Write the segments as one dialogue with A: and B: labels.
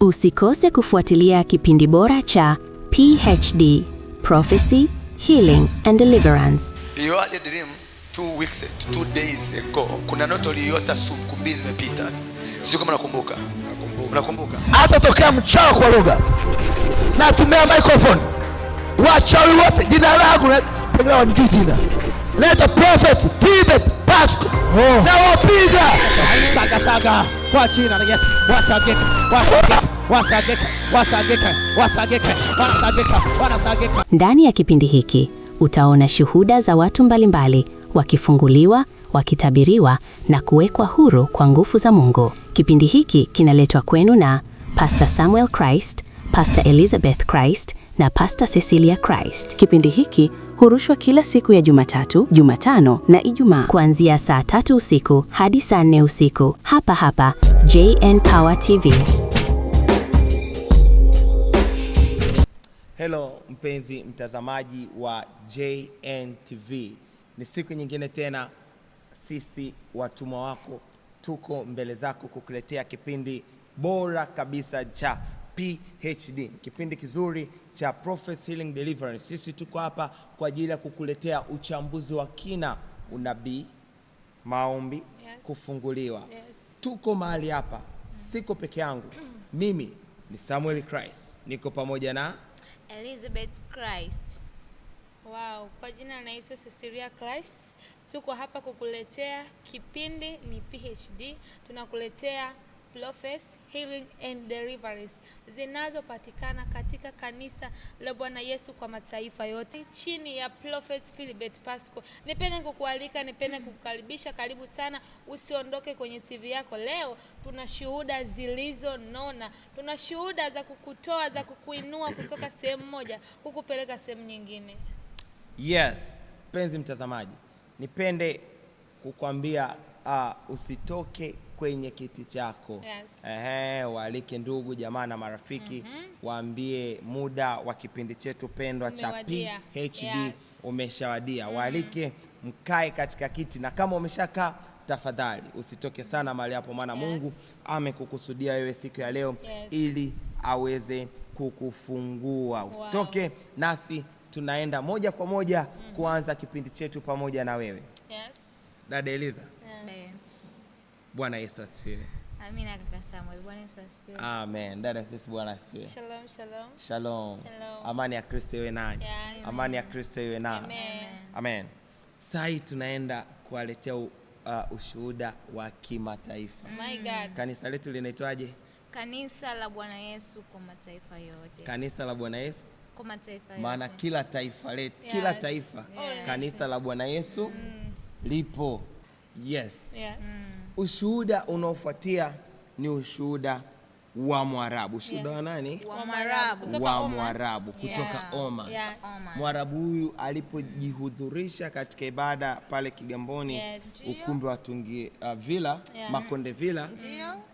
A: Usikose kufuatilia kipindi bora cha PhD, Prophecy, Healing and Deliverance.
B: You had a dream 2 weeks, 2 days ago. Kuna ndoto uliyota siku 2 zimepita. Sio kama nakumbuka. Unakumbuka?
C: Hata tokea mchao kwa lugha. Na tumia microphone. Wachawi wote jina langu na wanijui jina. Let prophet Philbert Pasco. Na wapiga.
D: Saga kwa jina la Yesu. Wasageka.
A: Ndani ya kipindi hiki utaona shuhuda za watu mbalimbali wakifunguliwa, wakitabiriwa na kuwekwa huru kwa nguvu za Mungu. Kipindi hiki kinaletwa kwenu na Pastor Samuel Christ, Pastor Elizabeth Christ na Pastor Cecilia Christ. Kipindi hiki hurushwa kila siku ya Jumatatu, Jumatano na Ijumaa kuanzia saa 3 usiku hadi saa 4 usiku hapa JN Power TV.
C: Hello mpenzi mtazamaji wa JN TV. Ni siku nyingine tena sisi watumwa wako tuko mbele zako kukuletea kipindi bora kabisa cha PhD. Kipindi kizuri cha Prophecy, Healing, Deliverance. Sisi tuko hapa kwa ajili ya kukuletea uchambuzi wa kina, unabii, maombi, kufunguliwa. Tuko mahali hapa, siko peke yangu. Mimi ni Samuel Christ, niko pamoja na
E: Elizabeth Christ.
F: Wow, kwa jina naitwa Cecilia Christ. Tuko hapa kukuletea kipindi ni PhD. Tunakuletea Prophecy, Healing and Deliverance zinazopatikana katika kanisa la Bwana Yesu kwa mataifa yote chini ya Prophet Philbert Pasco. Nipende kukualika, nipende kukukaribisha, karibu sana, usiondoke kwenye TV yako. Leo tuna shuhuda zilizonona, tuna shuhuda za kukutoa, za kukuinua kutoka sehemu moja kukupeleka sehemu nyingine.
C: Yes, penzi mtazamaji, nipende kukwambia usitoke kwenye kiti chako. Waalike ndugu, jamaa na marafiki. Waambie muda wa kipindi chetu pendwa cha PhD umeshawadia. Waalike mkae katika kiti, na kama umeshakaa tafadhali usitoke sana mahali hapo, maana Mungu amekukusudia wewe siku ya leo ili aweze kukufungua. Usitoke, nasi tunaenda moja kwa moja kuanza kipindi chetu pamoja na wewe. Dada Eliza. Bwana Yesu asifiwe.
E: Amina kaka Samuel. Bwana Yesu asifiwe.
C: Amen. Dada sisi Bwana asifiwe.
F: Shalom, shalom.
C: Shalom. Amani ya Kristo iwe nanyi. Amani ya Kristo iwe nanyi.
F: Amen.
C: Amen. Sasa tunaenda kuwaletea ushuhuda wa kimataifa.
F: My God.
C: Kanisa letu linaitwaje?
E: Kanisa la Bwana Yesu kwa mataifa yote.
C: Kanisa la Bwana Yesu
E: Kwa mataifa yote.
C: maana kila taifa letu, kila taifa kanisa la Bwana Yesu lipo. Yes. Ushuhuda unaofuatia ni ushuhuda wa Mwarabu. Ushuhuda wa nani? Wa Mwarabu kutoka Oman. Mwarabu huyu alipojihudhurisha katika ibada pale Kigamboni, ukumbi wa Tungi Villa, Makonde Villa,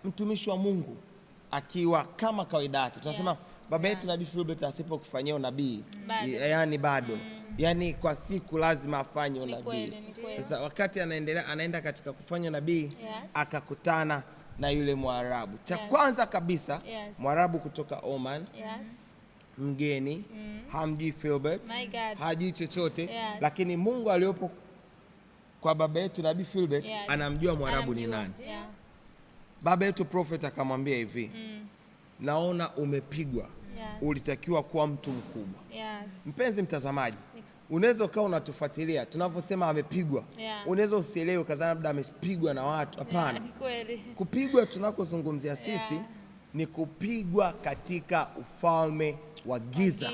C: mtumishi wa Mungu akiwa kama kawaida yake. Tunasema baba yetu Nabii Philbert asipokufanyia unabii, yani bado. Yani kwa siku lazima afanye unabii. Sasa wakati anaenda katika kufanya unabii, akakutana na yule Mwarabu. Cha kwanza kabisa, Mwarabu kutoka Oman, mgeni, hamjui Philbert, hajui chochote, lakini Mungu aliyopo kwa baba yetu Nabii Philbert anamjua Mwarabu ni nani. Baba yetu Prophet akamwambia hivi, naona umepigwa, ulitakiwa kuwa mtu mkubwa. Mpenzi mtazamaji, unaweza ukawa unatufuatilia tunavyosema amepigwa, unaweza usielewe kadhaa labda amepigwa na watu. Hapana. Kupigwa tunakozungumzia sisi ni kupigwa katika ufalme wa giza.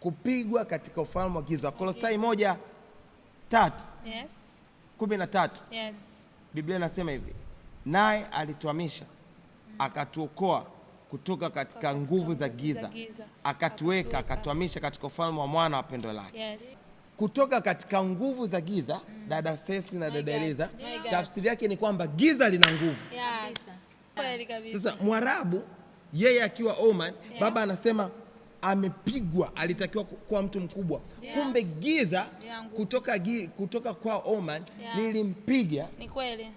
C: Kupigwa katika ufalme wa giza. Kolosai 1:13. Biblia inasema hivi, naye alituhamisha akatuokoa kutoka katika nguvu za giza, akatuweka, akatuhamisha katika ufalme wa mwana wa pendo lake. Kutoka katika nguvu za giza, dada Ceci na dada Eliza, tafsiri yake ni kwamba giza lina nguvu. Sasa Mwarabu yeye akiwa Oman, baba anasema amepigwa, alitakiwa kuwa mtu mkubwa. Kumbe giza kutoka kwa Oman lilimpiga.
F: Ni kweli.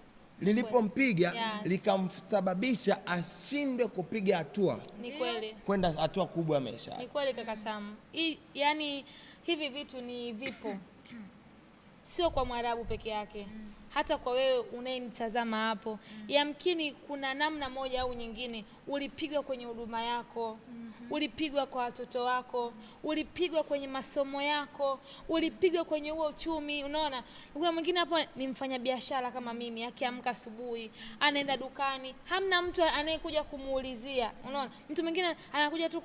C: Lilipompiga likamsababisha ashindwe kupiga hatua.
F: Ni kweli.
C: Kwenda hatua kubwa ya maisha.
F: Ni kweli kaka Sam. Yaani hivi vitu ni vipo. Sio kwa Mwarabu peke yake. Hata kwa wewe unayenitazama hapo. Yamkini kuna namna moja au nyingine ulipigwa kwenye huduma yako. Ulipigwa kwa watoto wako, ulipigwa kwenye masomo yako, ulipigwa kwenye huo uchumi. Unaona, kuna mwingine hapo ni mfanyabiashara kama mimi, akiamka asubuhi, anaenda dukani, hamna mtu anayekuja kumuulizia. Unaona, mtu mwingine anakuja tu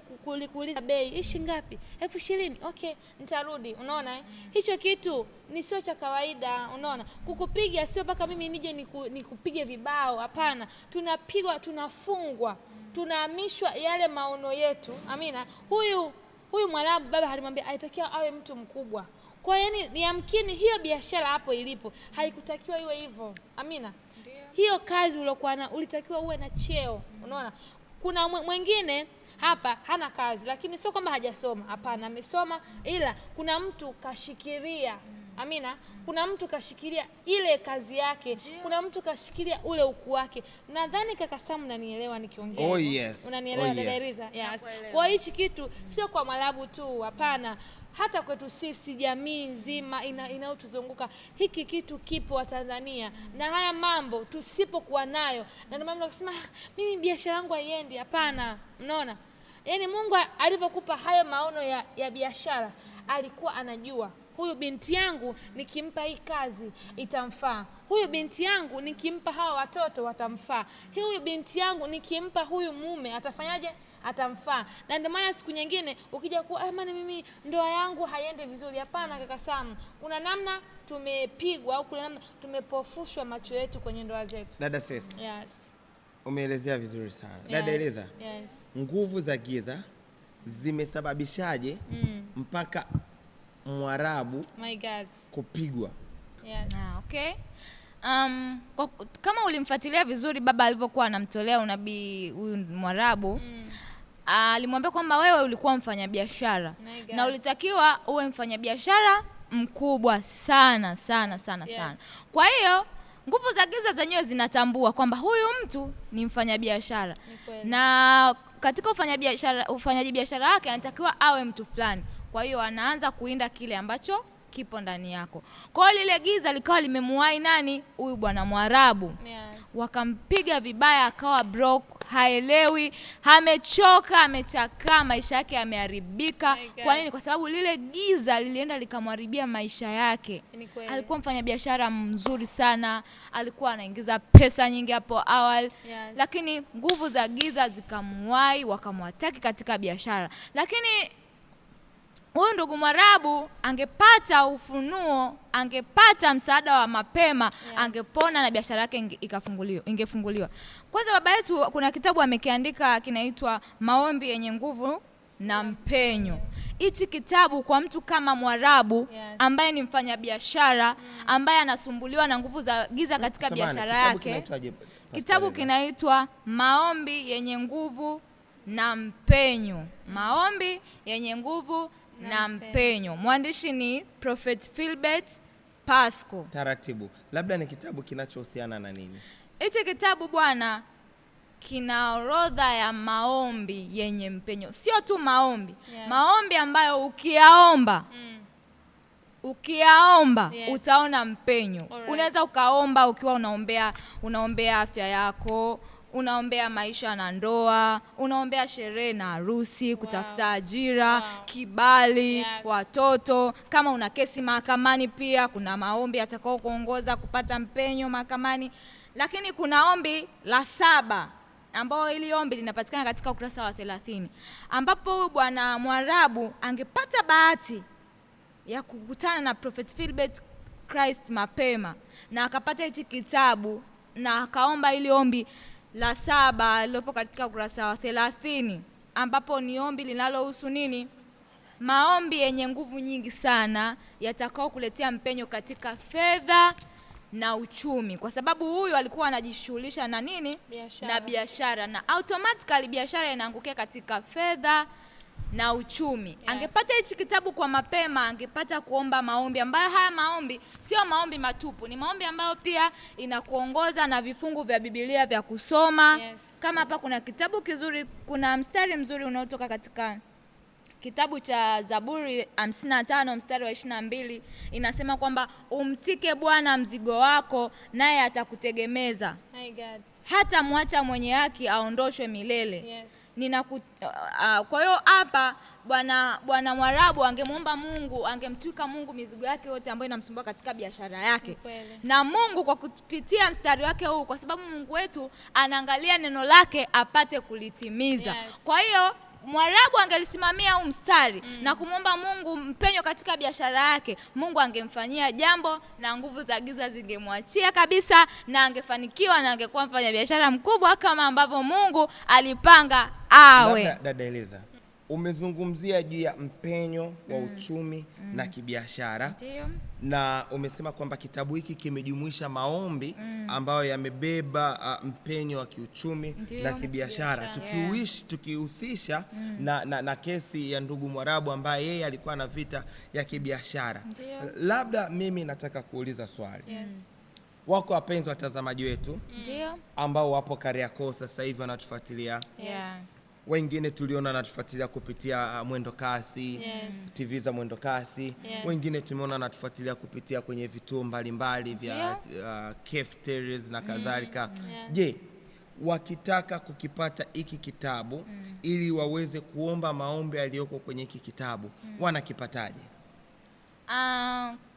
F: kuuliza bei, ishi ngapi? 20,000. Okay, nitarudi. Unaona, hicho kitu ni sio cha kawaida. Unaona, kukupiga sio mpaka mimi nije nikupige vibao. Hapana, tunapigwa, tunafungwa, tunahamishwa yale maono yetu. Amina. Huyu Mwarabu baba alimwambia aitakiwa awe mtu mkubwa. Kwa hiyo ni yamkini hiyo biashara hapo ilipo haikutakiwa iwe hivyo. Amina. Hiyo kazi ulokuwa na ulitakiwa uwe na cheo. Unaona? Kuna mwingine hapa hana kazi lakini sio kwamba hajasoma. Hapana, amesoma, ila kuna mtu kashikilia. Amina. Kuna mtu kashikilia ile kazi yake. Kuna mtu kashikilia ule ukuu wake. Nadhani kaka Sam unanielewa nikiongea.
C: Oh yes.
F: Unanielewa dada Eliza? Yes. Kwa hichi kitu sio kwa Mwarabu tu, hapana. Hata kwetu sisi jamii nzima inayotuzunguka hiki kitu kipo wa Tanzania. Na haya mambo tusipokuwa nayo, na ndio maana tunasema mimi biashara yangu haiendi. Hapana. Unaona? Yaani Mungu alipokupa hayo maono ya biashara, alikuwa anajua huyu binti yangu nikimpa hii kazi itamfaa. Huyu binti yangu nikimpa hawa watoto watamfaa. Huyu binti yangu nikimpa huyu mume atafanyaje? Atamfaa. Na ndio maana siku nyingine ukija kuwa maana mimi ndoa yangu haiendi vizuri. Hapana kaka Sam. Kuna namna tumepigwa au kuna namna tumepofushwa macho yetu kwenye ndoa zetu.
C: Dada Sesi.
F: Yes.
C: Umeelezea vizuri sana. Dada Eliza.
F: Yes.
C: Nguvu za giza zimesababishaje mpaka Mwarabu kupigwa?
E: Yes. Okay. Kama ulimfuatilia vizuri baba alivyokuwa anamtolea unabii huyu Mwarabu, alimwambia kwamba wewe ulikuwa mfanyabiashara na ulitakiwa uwe mfanyabiashara mkubwa sana sana sana sana. Kwa hiyo nguvu za giza zenyewe zinatambua kwamba huyu mtu ni mfanyabiashara. Na katika ufanyaji biashara wake anatakiwa awe mtu fulani. Kwa hiyo anaanza kuinda kile ambacho kipo ndani yako. Kwa hiyo lile giza likawa limemuwai nani? Huyu bwana Mwarabu. Yes. Wakampiga vibaya, akawa broke, haelewi, amechoka, amechakaa, maisha yake yameharibika. Kwa nini? Kwa sababu lile giza lilienda likamharibia maisha yake. Alikuwa mfanyabiashara mzuri sana, alikuwa anaingiza pesa nyingi hapo awali. Yes. Lakini nguvu za giza zikamuwai, wakamwataki katika biashara. Lakini huyu ndugu Mwarabu angepata ufunuo, angepata msaada wa mapema, angepona na biashara yake ingefunguliwa. Kwanza baba yetu kuna kitabu amekiandika kinaitwa Maombi yenye Nguvu na Mpenyo. Hichi kitabu kwa mtu kama Mwarabu ambaye ni mfanyabiashara, ambaye anasumbuliwa na nguvu za giza katika biashara yake. Kitabu kinaitwa Maombi yenye Nguvu na Mpenyo. Maombi yenye Nguvu na Mpenyo. Mwandishi ni Prophet Philbert Pasco.
C: Taratibu. Labda ni kitabu kinachohusiana na nini?
E: Hichi kitabu bwana kina orodha ya maombi yenye mpenyo. Sio tu maombi. Maombi ambayo ukiyaomba utaona mpenyo. Unaweza ukaomba ukiwa unaombea afya yako, unaombea maisha na ndoa, unaombea sherehe na harusi, kutafuta ajira, kibali, watoto. Kama una kesi mahakamani pia kuna maombi atakao kuongoza kupata mpenyo mahakamani. Lakini kuna ombi la 7 ambao ili ombi linapatikana katika ukurasa wa 30, ambapo huyu bwana Mwarabu angepata bahati ya kukutana na Prophet Philbert Christ mapema na akapata hichi kitabu na akaomba ili ombi la 7 lilopo katika ukurasa wa 30, ambapo ni ombi linalohusu nini? Maombi yenye nguvu nyingi sana yatakao kuletea mpenyo katika fedha na uchumi, kwa sababu huyu alikuwa anajishughulisha na nini? Na biashara, na automatically biashara inaangukia katika fedha na uchumi. Angepata hichi kitabu kwa mapema, angepata kuomba maombi ambayo haya maombi sio maombi matupu, ni maombi ambayo pia inakuongoza na vifungu vya Biblia vya kusoma. Kama hapa kuna kitabu kizuri, kuna mstari mzuri unaotoka katika kitabu cha Zaburi 55 mstari wa 22, inasema kwamba umtike Bwana mzigo wako naye atakutegemeza.
F: My God.
E: Hata mwacha mwenye haki aondoshwe milele. Kwa hiyo hapa bwana Mwarabu angemuomba Mungu, angemtuika Mungu mizigo yake yote ambayo inamsumbua katika biashara yake. Na Mungu kwa kupitia mstari wake huu, kwa sababu Mungu wetu anaangalia neno lake apate kulitimiza. Kwa hiyo Mwarabu angelisimamia huu mstari na kumwomba Mungu mpenyo katika biashara yake, Mungu angemfanyia jambo na nguvu za giza zingemwachia kabisa, na angefanikiwa na angekuwa mfanya biashara mkubwa kama ambavyo Mungu alipanga awe.
C: Dada Eliza, umezungumzia juu ya mpenyo wa uchumi na kibiashara.
E: Ndiyo.
C: Na umesema kwamba kitabu hiki kimejumuisha maombi ambayo yamebeba mpenyo wa kiuchumi na kibiashara. Tukihusisha na kesi ya ndugu Mwarabu ambaye yeye alikuwa na vita ya kibiashara. Labda mimi nataka kuuliza swali. Wako wapenzi watazamaji wetu ambao wapo Kariakoo sasa hivi wanatufuatilia. Wengine tuliona natufuatilia kupitia Mwendo Kasi, TV za Mwendo Kasi. Wengine tumeona natufuatilia kupitia kwenye vituo mbalimbali vya cafeterias na kadhalika. Je, wakitaka kukipata hiki kitabu ili waweze kuomba maombi yaliyoko kwenye hiki kitabu, wanakipataje?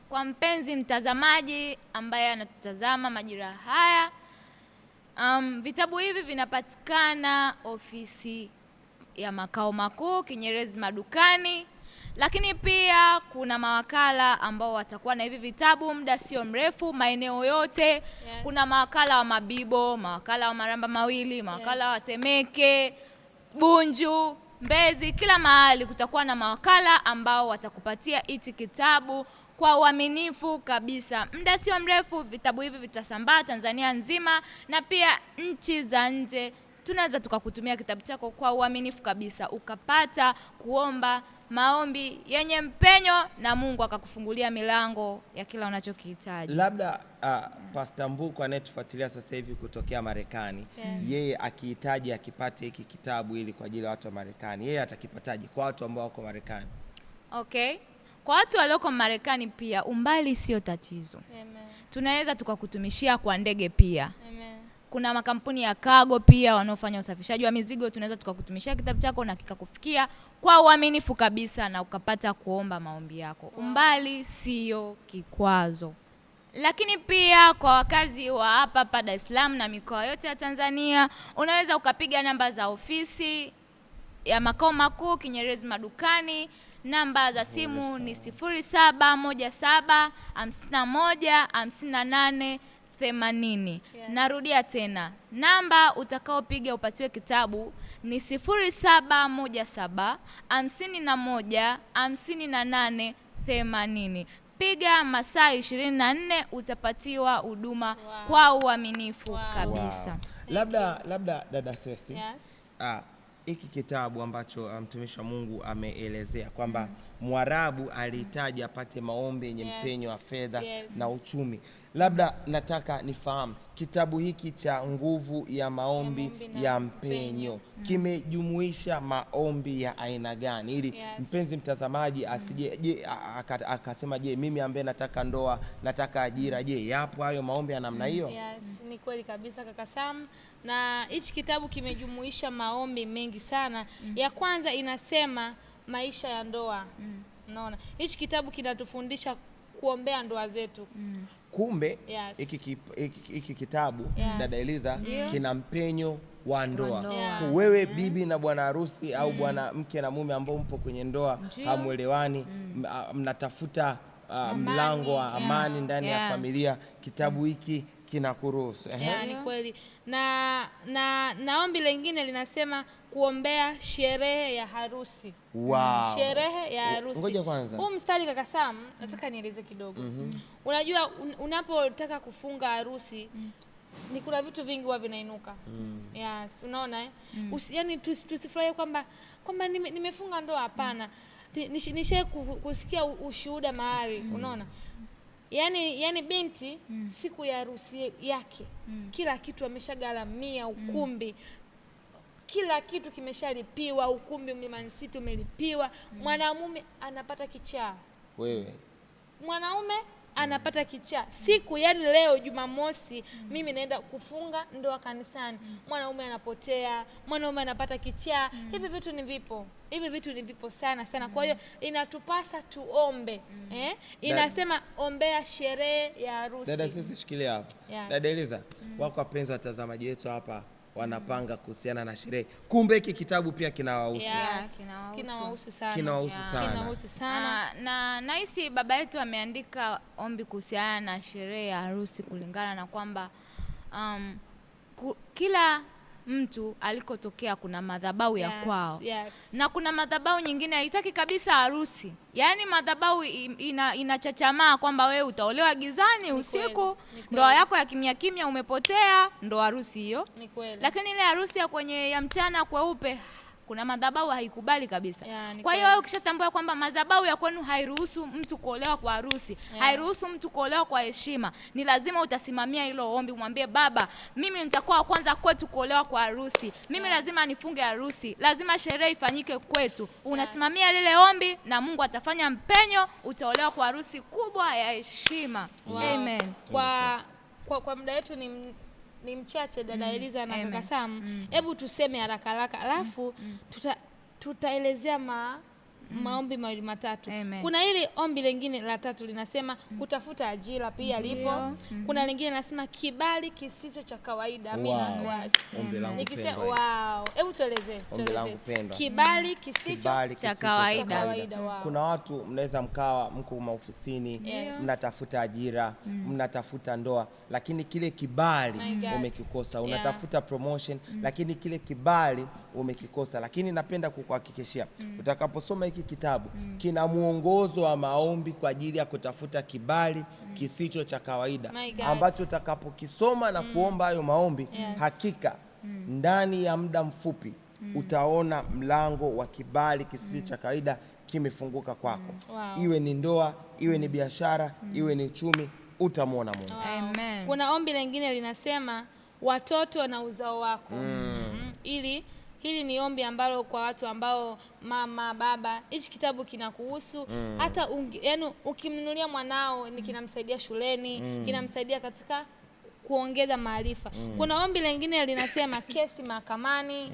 E: Kwa mpenzi mtazamaji ambaye anatutazama majira haya, vitabu hivi vinapatikana ofisi ya makao makuu Kinyerezi madukani, lakini pia kuna mawakala ambao watakuwa na hivi vitabu muda sio mrefu maeneo yote. Kuna mawakala wa Mabibo, mawakala wa Maramba Mawili, mawakala wa Temeke, Bunju, Mbezi, kila mahali kutakuwa na mawakala ambao watakupatia hichi kitabu kwa uaminifu kabisa. Muda sio mrefu vitabu hivi vitasambaa Tanzania nzima na pia nchi za nje. Tunaweza tukakutumia kitabu chako kwa uaminifu kabisa, ukapata kuomba maombi yenye mpenyo na Mungu akakufungulia milango ya kila unachokihitaji.
C: Labda Pastor Mbuku anayetufuatilia sasa hivi kutokea Marekani, yeye akihitaji akipate hiki kitabu ili kwa ajili ya watu wa Marekani, yeye atakipataje kwa watu ambao wako Marekani?
E: Kwa watu walioko Marekani pia umbali sio tatizo. Tunaweza tukakutumishia kwa ndege pia. Kuna makampuni ya cargo pia wanaofanya usafishaji wa mizigo, tunaweza tukakutumishia kitabu chako na kikakufikia kwa uaminifu kabisa na ukapata kuomba maombi yako. Umbali sio kikwazo. Lakini pia kwa wakazi wa hapa Dar es Salaam na mikoa yote ya Tanzania, unaweza ukapiga namba za ofisi ya makao makuu Kinyerezi madukani. Namba za simu ni 0717 51 58 80. Narudia tena, namba utakaopiga upatiwe kitabu ni 0717 51 58 80. Piga masaa 24 utapatiwa huduma kwa uaminifu kabisa.
C: Labda dada Sesi, hiki kitabu ambacho mtumishi wa Mungu ameelezea kwamba Mwarabu alihitaji apate maombi yenye mpenyo wa fedha na uchumi. Labda nataka nifahamu kitabu hiki cha nguvu ya maombi ya mpenyo kimejumuisha maombi ya aina gani, ili mpenzi mtazamaji asije akasema je, mimi ambaye nataka ndoa, nataka ajira, je, yapo hayo maombi ya namna hiyo?
F: Ni kweli kabisa kaka Sam, na hichi kitabu kimejumuisha maombi mengi sana. Ya kwanza inasema maisha ya ndoa. Unaona, hichi kitabu kinatufundisha kuombea ndoa zetu.
C: Kumbe hiki kitabu dada Eliza kina mpenyo wa ndoa. Wewe bibi na bwana harusi au bwana mke na mume ambao mpo kwenye ndoa, hamuelewani, mnatafuta mlango wa amani ndani ya familia, kitabu hiki kinakuruhusu.
F: Ni kweli. Na ombi lingine linasema kuombea sherehe ya harusi. Sherehe ya harusi.
C: Ngoja kwanza.
F: Huu mstari kaka Sam, nataka nieleze kidogo. Unajua unapotaka kufunga harusi, ni kuna vitu vingi huwa vinainuka. Yes, unaona yani tusifurahie kwamba nimefunga ndoa, hapana. Nishe kusikia ushuhuda mahali, unaona? Yani binti siku ya harusi yake kila kitu ameshagaramia, ukumbi kila kitu kimeshalipiwa, ukumbi Mlimani City umelipiwa. Mwanamume anapata kichaa.
C: Wewe
F: Mwanaume anapata kichaa. Siku yani leo Jumamosi mimi naenda kufunga ndoa kanisani. Mwanaume anapotea, mwanaume anapata kichaa. Hivi vitu ni vipo sana sana. Kwa hiyo inatupasa tuombe. Inasema ombea sherehe ya harusi.
C: Dada, sisi shikilia hapo.
F: Yes.
C: Dada Eliza, wako wapenzi watazamaji wetu hapa wanapanga kuhusiana na sherehe. Kumbe hiki kitabu pia kinawahusu.
F: Yes, kinawahusu sana.
C: Kinawahusu sana.
E: Na nahisi baba yetu ameandika ombi kuhusiana na sherehe ya harusi kulingana na kwamba kila mtu alikotokea kuna madhabahu ya kwao.
F: Yes.
E: Na kuna madhabahu nyingine haitaki kabisa harusi. Yaani madhabahu inachachamaa kwamba wewe utaolewa gizani usiku, ndoa yako ya kimya kimya umepotea, ndo harusi hiyo. Lakini ile harusi ya mchana kweupe kuna madhabahu haikubali kabisa. Kwa hiyo wewe ukishatambua kwamba madhabahu ya kwenu hairuhusu mtu kuolewa kwa harusi, hairuhusu mtu kuolewa kwa heshima, ni lazima utasimamia hilo ombi, mwambie baba, mimi nitakuwa wa kwanza kwetu kuolewa kwa harusi. Mimi lazima nifunge harusi. Lazima sherehe ifanyike kwetu. Unasimamia lile ombi na Mungu atafanya mpenyo, utaolewa kwa harusi kubwa ya heshima. Amen.
F: Kwa muda wetu ni mchache, dada Eliza na kaka Sam. Hebu tuseme haraka haraka alafu tutaelezea maombi mawili matatu. Kuna hili ombi lingine la tatu linasema kutafuta ajira pia lipo. Kuna lingine linasema kibali kisicho cha kawaida. Amina. Wow. Hebu tuelezee. Kibali kisicho cha kawaida.
C: Kuna watu mnaweza mko maofisini, mnatafuta ajira, mnatafuta ndoa, lakini kile kibali umekikosa. Unatafuta promotion, lakini kile kibali umekikosa. Lakini napenda kukuhakikishia utakaposoma hiki kitabu kina muongozo wa maombi kwa ajili ya kutafuta kibali kisicho cha kawaida, ambacho utakapokisoma na kuomba hayo maombi, hakika ndani ya muda mfupi utaona mlango wa kibali kisicho cha kawaida kimefunguka kwako. Iwe ni ndoa, iwe ni biashara, iwe ni uchumi, utamwona Mungu.
F: Amen. Kuna ombi lingine linasema watoto na uzao wako. Hili ni ombi ambalo kwa watu ambao mama, baba, hichi kitabu kinakuhusu. Hata yani ukimnunulia mwanao ni kinamsaidia shuleni, kinamsaidia katika kuongeza maarifa. Kuna ombi lingine linasema kesi mahakamani.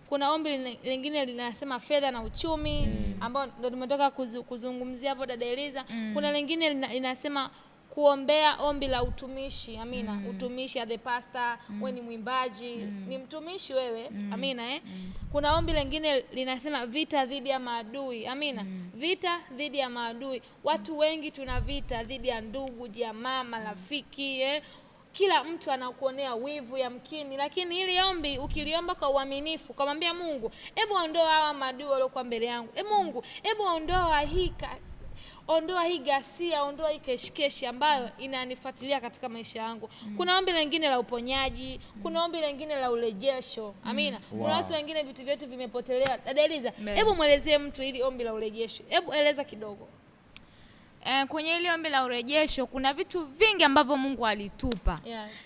F: Kuna ombi lingine linasema fedha na uchumi, ambao ndio tumetoka kuzungumzia hapo dada Eliza. Kuna lingine linasema kuombea ombi la utumishi. Amina. Utumishi, the pastor, wewe ni mwimbaji, ni mtumishi wewe. Amina. Kuna ombi lingine linasema vita dhidi ya maadui. Amina. Vita dhidi ya maadui. Watu wengi tuna vita dhidi ya ndugu, jamaa, marafiki, Kila mtu anakuonea wivu yamkini, lakini hili ombi ukiliomba kwa uaminifu, kumwambia Mungu, hebu ondoa hawa maadui waliokuwa mbele yangu. Mungu, hebu ondoa hii ghasia, ondoa hii keshikeshi ambayo inanifuatilia katika maisha yangu. Kuna ombi lingine la uponyaji, kuna ombi lingine la urejesho. Amina. Kuna watu wengine vitu vyetu vimepotelea. Dada Eliza, hebu mwelezee mtu ili ombi la urejesho. Hebu eleza kidogo.
E: Kwenye ile ombi la urejesho kuna vitu vingi ambavyo Mungu alitupa.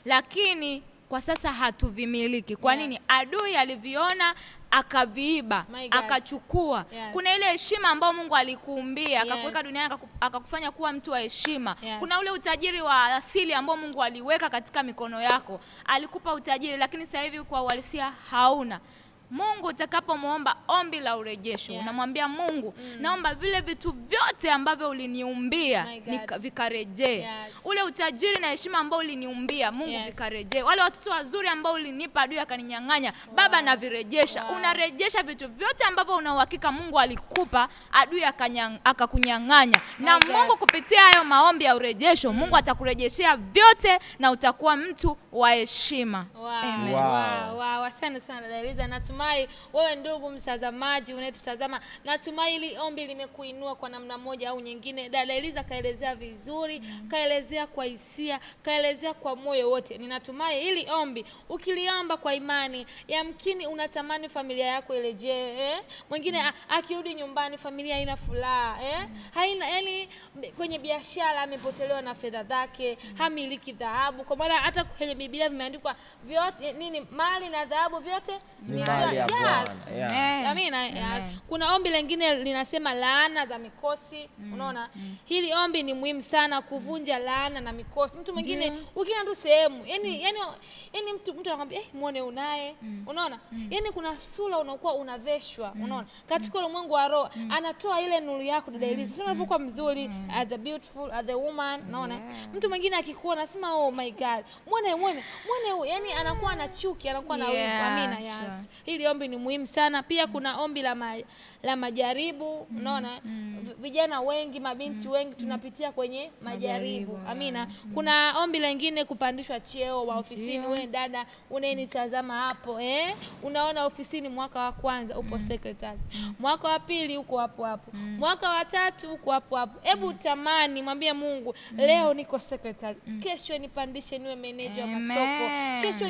E: Lakini kwa sasa hatuvimiliki. Kwa nini? Adui aliviona akaviiba, akachukua. Kuna ile heshima ambayo Mungu alikuumbia, akakuweka duniani, akakufanya kuwa mtu wa heshima. Kuna ule utajiri wa asili ambao Mungu aliweka katika mikono yako. Alikupa utajiri, lakini sasa hivi kwa uhalisia hauna. Mungu utakapomuomba ombi la urejesho, unamwambia Mungu, naomba vile vitu vyote ambavyo uliniumbia vikarejee. Ule utajiri na heshima ambao uliniumbia, Mungu vikarejee. Wale watoto wazuri ambao ulinipa adui akaninyang'anya, Baba na virejesha. Unarejesha vitu vyote ambavyo una uhakika Mungu alikupa, adui akakunyang'anya. Na Mungu kupitia hayo maombi ya urejesho, Mungu atakurejeshea vyote na utakuwa mtu wa heshima.
F: Amen. Asante sana dada Eliza. Natumai natumai wewe ndugu mtazamaji unayetutazama, natumai hili ombi limekuinua kwa namna moja au nyingine. Dada Eliza kaelezea vizuri, kaelezea kwa hisia, kaelezea kwa moyo wote. Ninatumai hili ombi ukiliomba kwa imani, yamkini unatamani familia yako irejee, mwingine akirudi nyumbani familia haina furaha, haina, yani kwenye biashara amepotelewa na fedha zake, hamiliki dhahabu, kwa maana hata kwenye Biblia vimeandikwa vyote nini, mali na dhahabu vyote
C: ni mali ya Bwana.
F: Amina. Kuna ombi lingine linasema laana za mikosi. Unaona, hili ombi ni muhimu sana, kuvunja laana na mikosi. Mtu mwingine ukienda tu sehemu, yani mtu anakuambia muone unaye. Unaona, yani kuna sura unakuwa unaveshwa. Unaona, katika ulimwengu wa roho anatoa ile nuru yako. Dada Eliza, sio unavyokuwa mzuri, as a beautiful, as a woman. Unaona, mtu mwingine akikuona anasema oh my God, muone, yani anakuwa na chuki, anakuwa na wivu. Amina. Yes. Hili ombi ni muhimu sana. Pia kuna ombi la majaribu. Unaona, vijana wengi, mabinti wengi tunapitia kwenye majaribu. Amina. Kuna ombi lingine kupandishwa cheo wa ofisini. Wewe dada unayenitazama hapo, unaona ofisini mwaka wa kwanza upo secretary, mwaka wa pili uko hapo, mwaka wa tatu uko hapo. Hebu tamani, mwambie Mungu, leo niko secretary, kesho nipandishe niwe manager wa masoko, kesho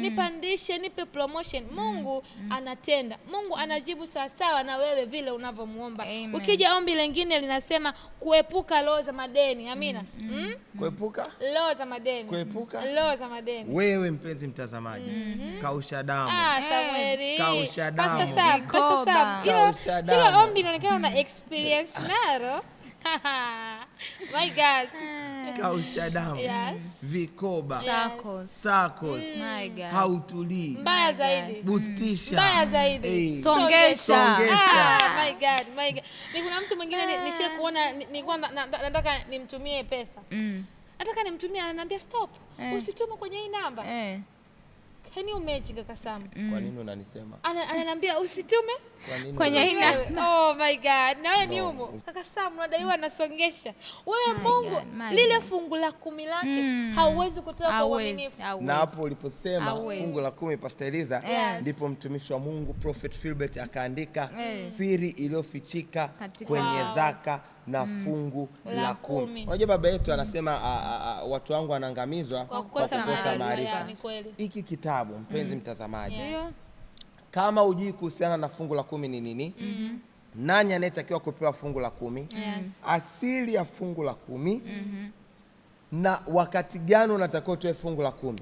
F: nipandishe, nipe promotion. Mungu anatenda, Mungu anajibu sawasawa na wewe vile unavyomuomba. Ukija ombi lingine linasema kuepuka roho za madeni. Amina.
C: Kuepuka
F: roho za madeni.
C: Wewe mpenzi mtazamaji, kausha damu.
F: Samueli.
C: Kausha damu.
F: Pastor Sam. Hilo ombi inaonekana una experience nalo. My God.
C: Kausha damu.
F: Yes.
C: Vikoba. Sakos.
E: My God.
C: Hautulii.
F: Mbaya zaidi.
C: Bustisha.
F: Mbaya zaidi.
C: Songesha.
F: My God. Ni kuna mtu mwingine nishe kuona, nilikuwa nataka nimtumie pesa. Nataka nimtumie, ananiambia stop. Usitume kwenye hii namba. Can you imagine kaka Sam?
C: Kwa nini unanisema?
F: Ananiambia usitume
E: kwenye hii namba.
F: Oh my God. Na wewe ni umo. Kaka Sam unadaiwa nasongesha. Wewe Mungu lile fungu la 10 lake hauwezi kutoa kwa uaminifu.
C: Na hapo uliposema fungu la 10 Pastor Eliza, ndipo mtumishi wa Mungu Prophet Philbert akaandika siri iliyofichika kwenye zaka na fungu la 10. Unajua baba yetu anasema watu wangu wanaangamizwa kwa kukosa maarifa. Hiki kitabu mpenzi mtazamaji, kama hujui kuhusiana na fungu la 10 ni nini, nani anayetakiwa kupewa fungu la 10, asili ya fungu la 10, na wakati gani unatakiwa utoe fungu la 10.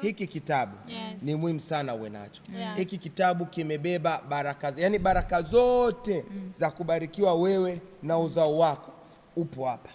C: Hiki kitabu ni muhimu sana uwe nacho. Hiki kitabu kimebeba baraka, yani baraka zote za kubarikiwa wewe na uzao wako upo hapa.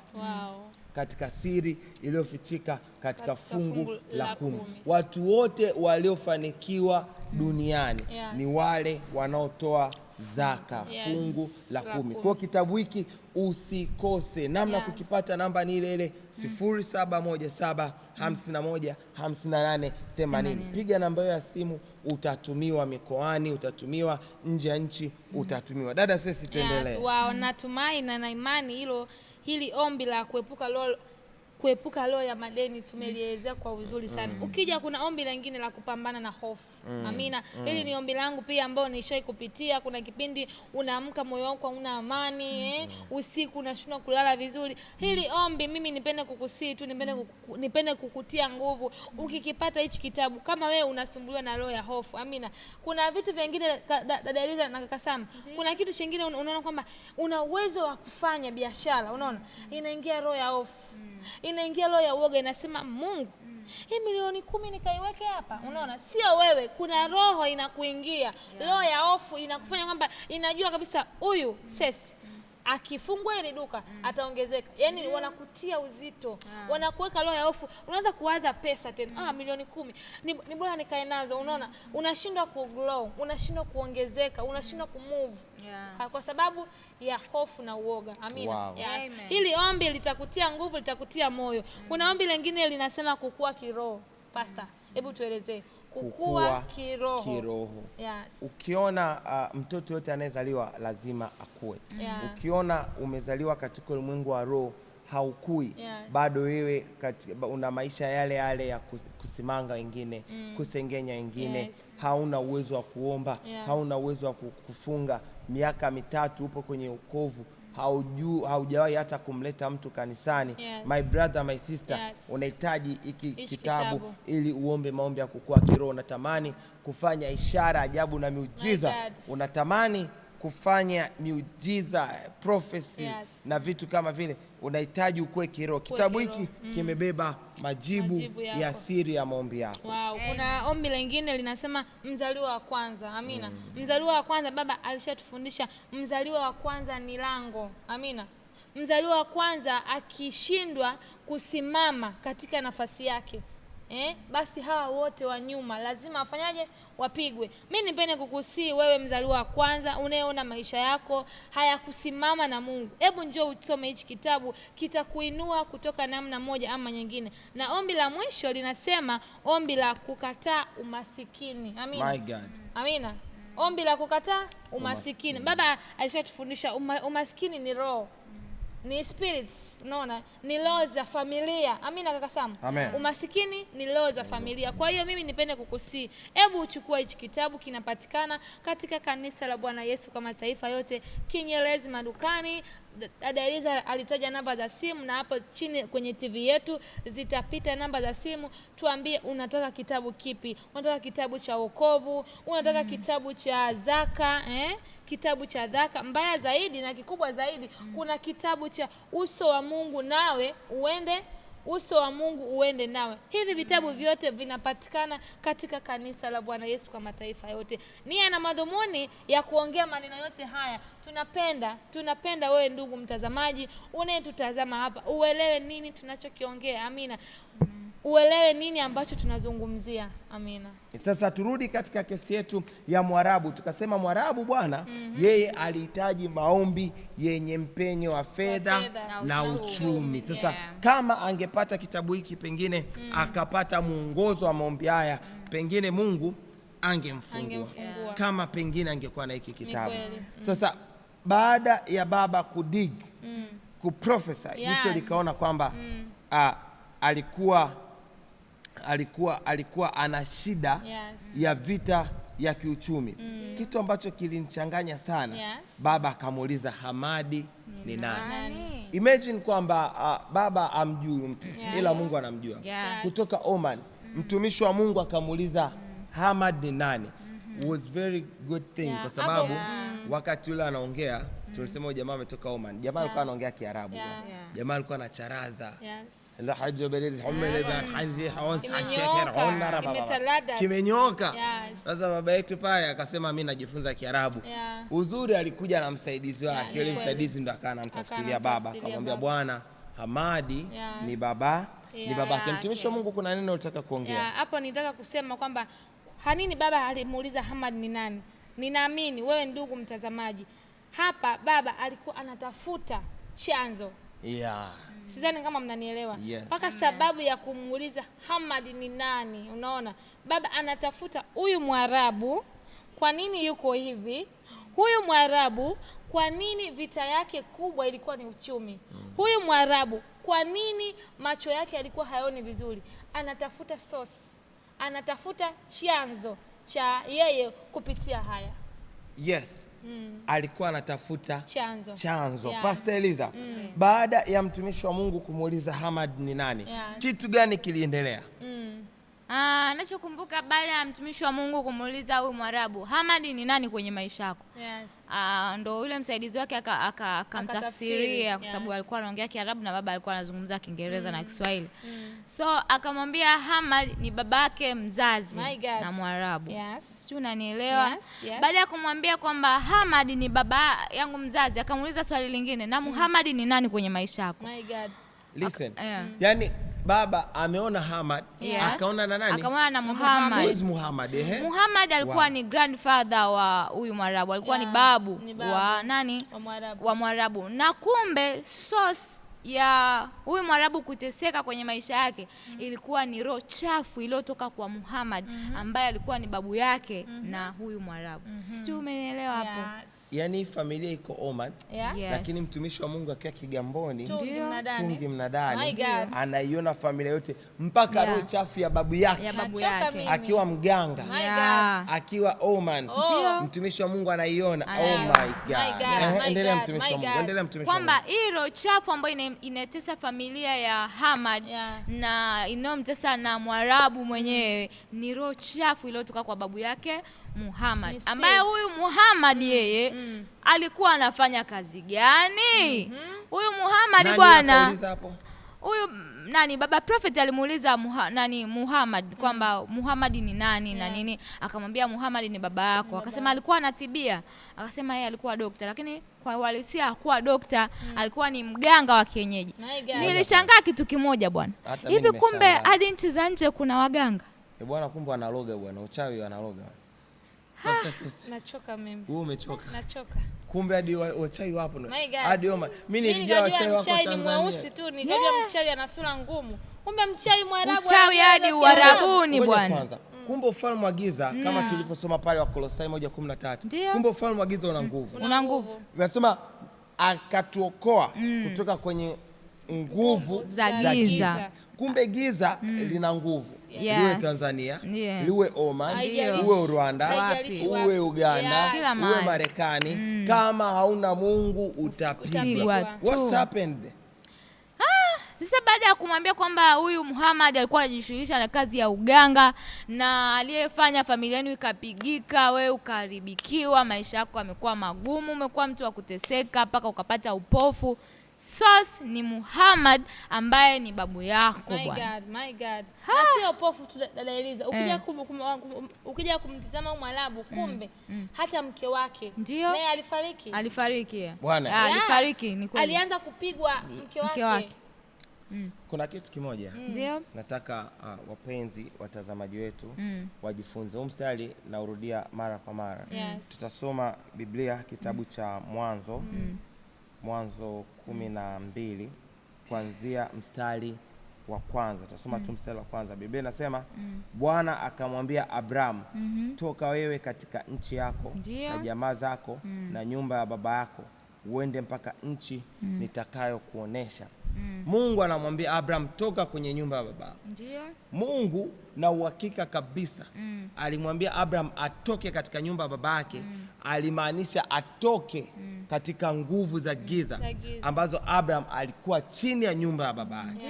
C: Katika siri iliyofichika katika fungu la 10. Watu wote waliofanikiwa duniani ni wale wanaotoa zaka, fungu la 10. Kwa kitabu hiki usikose. Namna kukipata, namba ni ile 0717515880. Piga namba hiyo ya simu, utatumiwa mikoani, utatumiwa nje ya nchi, utatumiwa. Dada sisi tuendelee.
F: Natumai na imani hili ombi la kuepuka roho ya madeni tumelielezea kwa uzuri sana. Ukija kuna ombi lingine la kupambana na hofu. Amina. Hili ni ombi langu pia ambao nishai kupitia. Kuna kipindi unaamka moyo wako una amani, usiku unashindwa kulala vizuri. Hili ombi mimi nipende kukusii tu, nipende kukutia nguvu. Ukikipata hichi kitabu, kama wewe unasumbuliwa na roho ya hofu. Amina. Kuna vitu vingine dada Eliza na kaka Sam. Kuna kitu kingine unaona kwamba una uwezo wa kufanya biashara, unaona? Inaingia roho ya hofu. Inaingia roho ya uoga, inasema Mungu, hii milioni 10 nikaiweke hapa. Unaona, sio wewe, kuna roho inakuingia. Roho ya hofu inakufanya kwamba inajua kabisa huyu sesi akifungua ile duka ataongezeka. Yaani wanakutia uzito. Wanakuweka roho ya hofu. Unaanza kuwaza pesa tena. Milioni 10. Ni bora nikae nazo. Unaona? Unashindwa kugrow, unashindwa kuongezeka, unashindwa kumove. Kwa sababu ya hofu na uoga. Amina. Yes. Hili ombi litakutia nguvu, litakutia moyo. Kuna ombi lingine linasema kukua kiroho. Pastor, hebu tuelezee. Kukua kiroho. Yes.
C: Ukiona mtoto yote anayezaliwa lazima akue. Ukiona umezaliwa katika ulimwengu wa roho haukui, bado wewe una maisha yale yale ya kusimanga wengine, kusengenya wengine, hauna uwezo wa kuomba, hauna uwezo wa kufunga, miaka 3 upo kwenye wokovu, haujawahi hata kumleta mtu kanisani. My brother, my sister, unahitaji hiki kitabu ili uombe maombi ya kukua kiroho. Unatamani kufanya ishara, ajabu na miujiza, unatamani kufanya miujiza, prophecy na vitu kama vile, unahitaji ukue kiroho. Kitabu hiki kimebeba majibu ya siri ya maombi yako.
F: Wow. Kuna ombi lingine linasema mzaliwa wa kwanza. Amina. Mzaliwa wa kwanza, baba alishatufundisha mzaliwa wa kwanza ni lango. Amina. Mzaliwa wa kwanza akishindwa kusimama katika nafasi yake, basi hawa wote wa nyuma lazima wafanyaje? Wapigwe. Mimi nipende kukusii wewe mzaliwa wa kwanza unayeona maisha yako hayakusimama na Mungu, hebu njoo usome hichi kitabu, kitakuinua kutoka namna moja ama nyingine. Na ombi la mwisho linasema ombi la kukataa umasikini. Amina.
C: My God.
F: Amina. Ombi la kukataa umasikini. Baba alishatufundisha umasikini ni roho, ni spirits, unaona, ni roho za familia. Amina kaka Sam.
C: Amen.
F: Umasikini ni roho za familia. Kwa hiyo mimi nipende kukusii, hebu uchukue hichi kitabu, kinapatikana katika kanisa la Bwana Yesu kwa mataifa yote, Kinyerezi madukani. Dada Eliza alitaja namba za simu, na hapo chini kwenye TV yetu zitapita namba za simu. Tuambie unataka kitabu kipi? Unataka kitabu cha wokovu? Unataka kitabu cha zaka? Kitabu cha zaka. Mbaya zaidi na kikubwa zaidi, kuna kitabu cha uso wa Mungu nawe uende, uso wa Mungu uende nawe. Hivi vitabu vyote vinapatikana katika kanisa la Bwana Yesu kwa mataifa yote. Nia na madhumuni ya kuongea maneno yote haya, tunapenda wewe ndugu mtazamaji unayetutazama hapa uelewe nini tunachokiongea. Amina. Uelewe nini ambacho tunazungumzia. Amina.
C: Sasa turudi katika kesi yetu ya Mwarabu. Tukasema Mwarabu bwana, yeye alihitaji maombi yenye mpenyo wa fedha na uchumi. Sasa kama angepata kitabu hiki, pengine akapata mwongozo wa maombi haya, pengine Mungu angemfungua. Kama pengine angekuwa na hiki kitabu. Sasa baada ya baba kudig, kuprofesa, jicho likaona kwamba alikuwa ana shida ya vita ya kiuchumi. Kitu ambacho kilinichanganya sana, baba akamuuliza Hamadi ni nani? Imagine kwamba baba amjui mtu, ila Mungu anamjua. Kutoka Oman, mtumishi wa Mungu akamuuliza Hamad ni nani? Was very good thing, kwa sababu wakati yule anaongea tulisema jamaa ametoka Oman. Jamaa alikuwa anaongea Kiarabu. Jamaa alikuwa anacharaza. Kimenyoka. Sasa baba yetu pale akasema mimi najifunza Kiarabu. Uzuri alikuja na msaidizi wake. Yule msaidizi ndo akawa anamtafsiria baba. Akamwambia bwana, Hamadi ni baba, ni babake. Mtumishi wa Mungu, kuna neno unataka kuongea?
F: Hapo nitaka kusema kwamba hanini baba alimuuliza Hamad ni nani. Ninaamini wewe ndugu mtazamaji, hapa baba alikuwa anatafuta chanzo. Sidhani kama mnanielewa. Mpaka sababu ya kumuuliza Hamad ni nani. Unaona, baba anatafuta huyu Mwarabu, kwa nini yuko hivi? Huyu Mwarabu, kwa nini vita yake kubwa ilikuwa ni uchumi? Huyu Mwarabu, kwa nini macho yake yalikuwa hayaoni vizuri? Anatafuta source, anatafuta chanzo cha yeye kupitia haya.
C: Alikuwa anatafuta chanzo.
F: Yes.
C: Pastor Eliza, baada ya mtumishi wa Mungu kumuuliza Hamad ni nani, kitu gani kiliendelea?
E: Nachokumbuka baada ya mtumishi wa Mungu kumuuliza huyu Mwarabu, Hamad ni nani kwenye maisha yako? Ndo yule msaidizi wake akamtafsiria, kwa sababu alikuwa anaongea Kiarabu na baba alikuwa anazungumza Kiingereza na Kiswahili. So akamwambia Hamad ni babake mzazi na Mwarabu. Sio, unanielewa? Baada ya kumwambia kwamba Hamad ni baba yangu mzazi, akamuuliza swali lingine, na Muhammad ni nani kwenye maisha yako?
F: My God.
C: Listen. Yani baba ameona Hamad, akaona na nani?
E: Akaona na Muhammad.
C: Who is Muhammad?
E: Muhammad alikuwa ni grandfather wa huyu Mwarabu, alikuwa ni babu wa nani?
F: Wa Mwarabu.
E: Wa Mwarabu. Na kumbe source ya huyu Mwarabu kuteseka kwenye maisha yake ilikuwa ni roho chafu iliyotoka kwa Muhammad ambaye alikuwa ni babu yake na huyu Mwarabu. Sio, umeelewa hapo?
C: Yaani familia iko Oman,
E: Yes.
C: lakini mtumishi wa Mungu akiwa Kigamboni, Tungi
F: My
C: Mnadani,
F: God.
C: anaiona familia yote mpaka roho chafu ya babu yake,
E: Ya babu
F: Nachoka
E: yake.
F: mimi.
C: akiwa mganga,
E: Yeah.
C: akiwa Oman, mtumishi wa Mungu anaiona. Oh my God.
F: God.
C: Endelea
F: My
C: mtumishi wa
F: God.
C: Mungu, endelea mtumishi wa Mungu.
E: Kwamba hii roho chafu ambayo inatesa familia ya Hamad na inayomtesa na Mwarabu mwenyewe ni roho chafu iliyotoka kwa babu yake Muhammad, ambaye huyu Muhammad yeye alikuwa anafanya kazi gani? Huyu Muhammad
C: Nani
E: bwana,
C: akauliza hapo?
E: huyu nani, baba prophet alimuuliza Muhammad kwamba Muhammad ni nani na nini, akamwambia Muhammad ni baba yako. Akasema alikuwa anatibia, akasema yeye alikuwa dokta, lakini kwa uhalisia hakuwa dokta, alikuwa ni mganga wa kienyeji. Nilishangaa kitu kimoja bwana,
C: Hata mimi
E: hivi kumbe
C: nimeshangaa.
E: hadi nchi za nje kuna waganga?
C: Bwana, kumbe analoga bwana, uchawi analoga. Sasa sisi,
F: Nachoka mimi.
C: wewe umechoka.
F: Nachoka.
C: Kumbe hadi wachawi wapo.
F: My God.
C: Hadi Oman. Mimi nilijua
F: nikajua
C: wachawi wako
F: mchawi ni mweusi
C: Tanzania.
F: tu, nikajua mchawi ana sura ngumu. Kumbe mchawi Mwarabu.
E: Uchawi hadi
F: anaweza
E: Uarabuni
C: Ngoja
E: bwana.
C: kwanza. Kumbe ufalme wa giza kama tulivyosoma pale wa Kolosai 1:13.
E: Ndio.
C: Kumbe ufalme wa giza una nguvu.
E: Una nguvu
C: Nasema akatuokoa kutoka kwenye nguvu
E: za giza.
C: Kumbe giza lina nguvu.
E: Yes.
C: Liwe Tanzania,
E: Yeah.
C: liwe Oman,
F: Ndio.
C: uwe Rwanda,
F: Haijalishi
C: uwe
F: wapi.
C: Uganda,
F: Yeah.
E: Kila
C: uwe
E: mahali.
C: Marekani, kama hauna Mungu utapigwa.
E: Utapigwa tu.
C: What's happened?
E: Sasa baada ya kumwambia kwamba huyu Muhammad alikuwa anajishughulisha na kazi ya uganga na aliyefanya familia yenu ikapigika, wewe ukaharibikiwa, maisha yako yamekuwa magumu, umekuwa mtu wa kuteseka mpaka ukapata upofu, source ni Muhammad ambaye ni babu yako bwana.
F: My God. Na sio pofu tu dada Eliza. Ukija kumtizama huyu Mwarabu kumbe hata mke wake
E: Ndio.
F: naye alifariki.
E: Alifariki.
C: Bwana.
E: Ah,
F: Yes.
E: alifariki ni kweli.
F: Alianza kupigwa mke wake.
C: Kuna kitu kimoja
E: Ndio.
C: nataka wapenzi watazamaji wetu wajifunze. Huu mstari naurudia mara kwa mara.
F: Yes.
C: Tutasoma Biblia kitabu cha Mwanzo, Mwanzo 12 kuanzia mstari wa kwanza. Tutasoma tu mstari wa kwanza. Biblia inasema Bwana akamwambia Abraham, toka wewe katika nchi yako
E: Ndio.
C: na jamaa zako na nyumba ya baba yako uende mpaka nchi nitakayo kuonesha. Mungu anamwambia Abraham, toka kwenye nyumba ya baba yako.
E: Ndio.
C: Mungu na uhakika kabisa alimwambia Abraham atoke katika nyumba ya baba yake, alimaanisha atoke katika nguvu za giza ambazo Abraham alikuwa chini ya nyumba ya baba yake.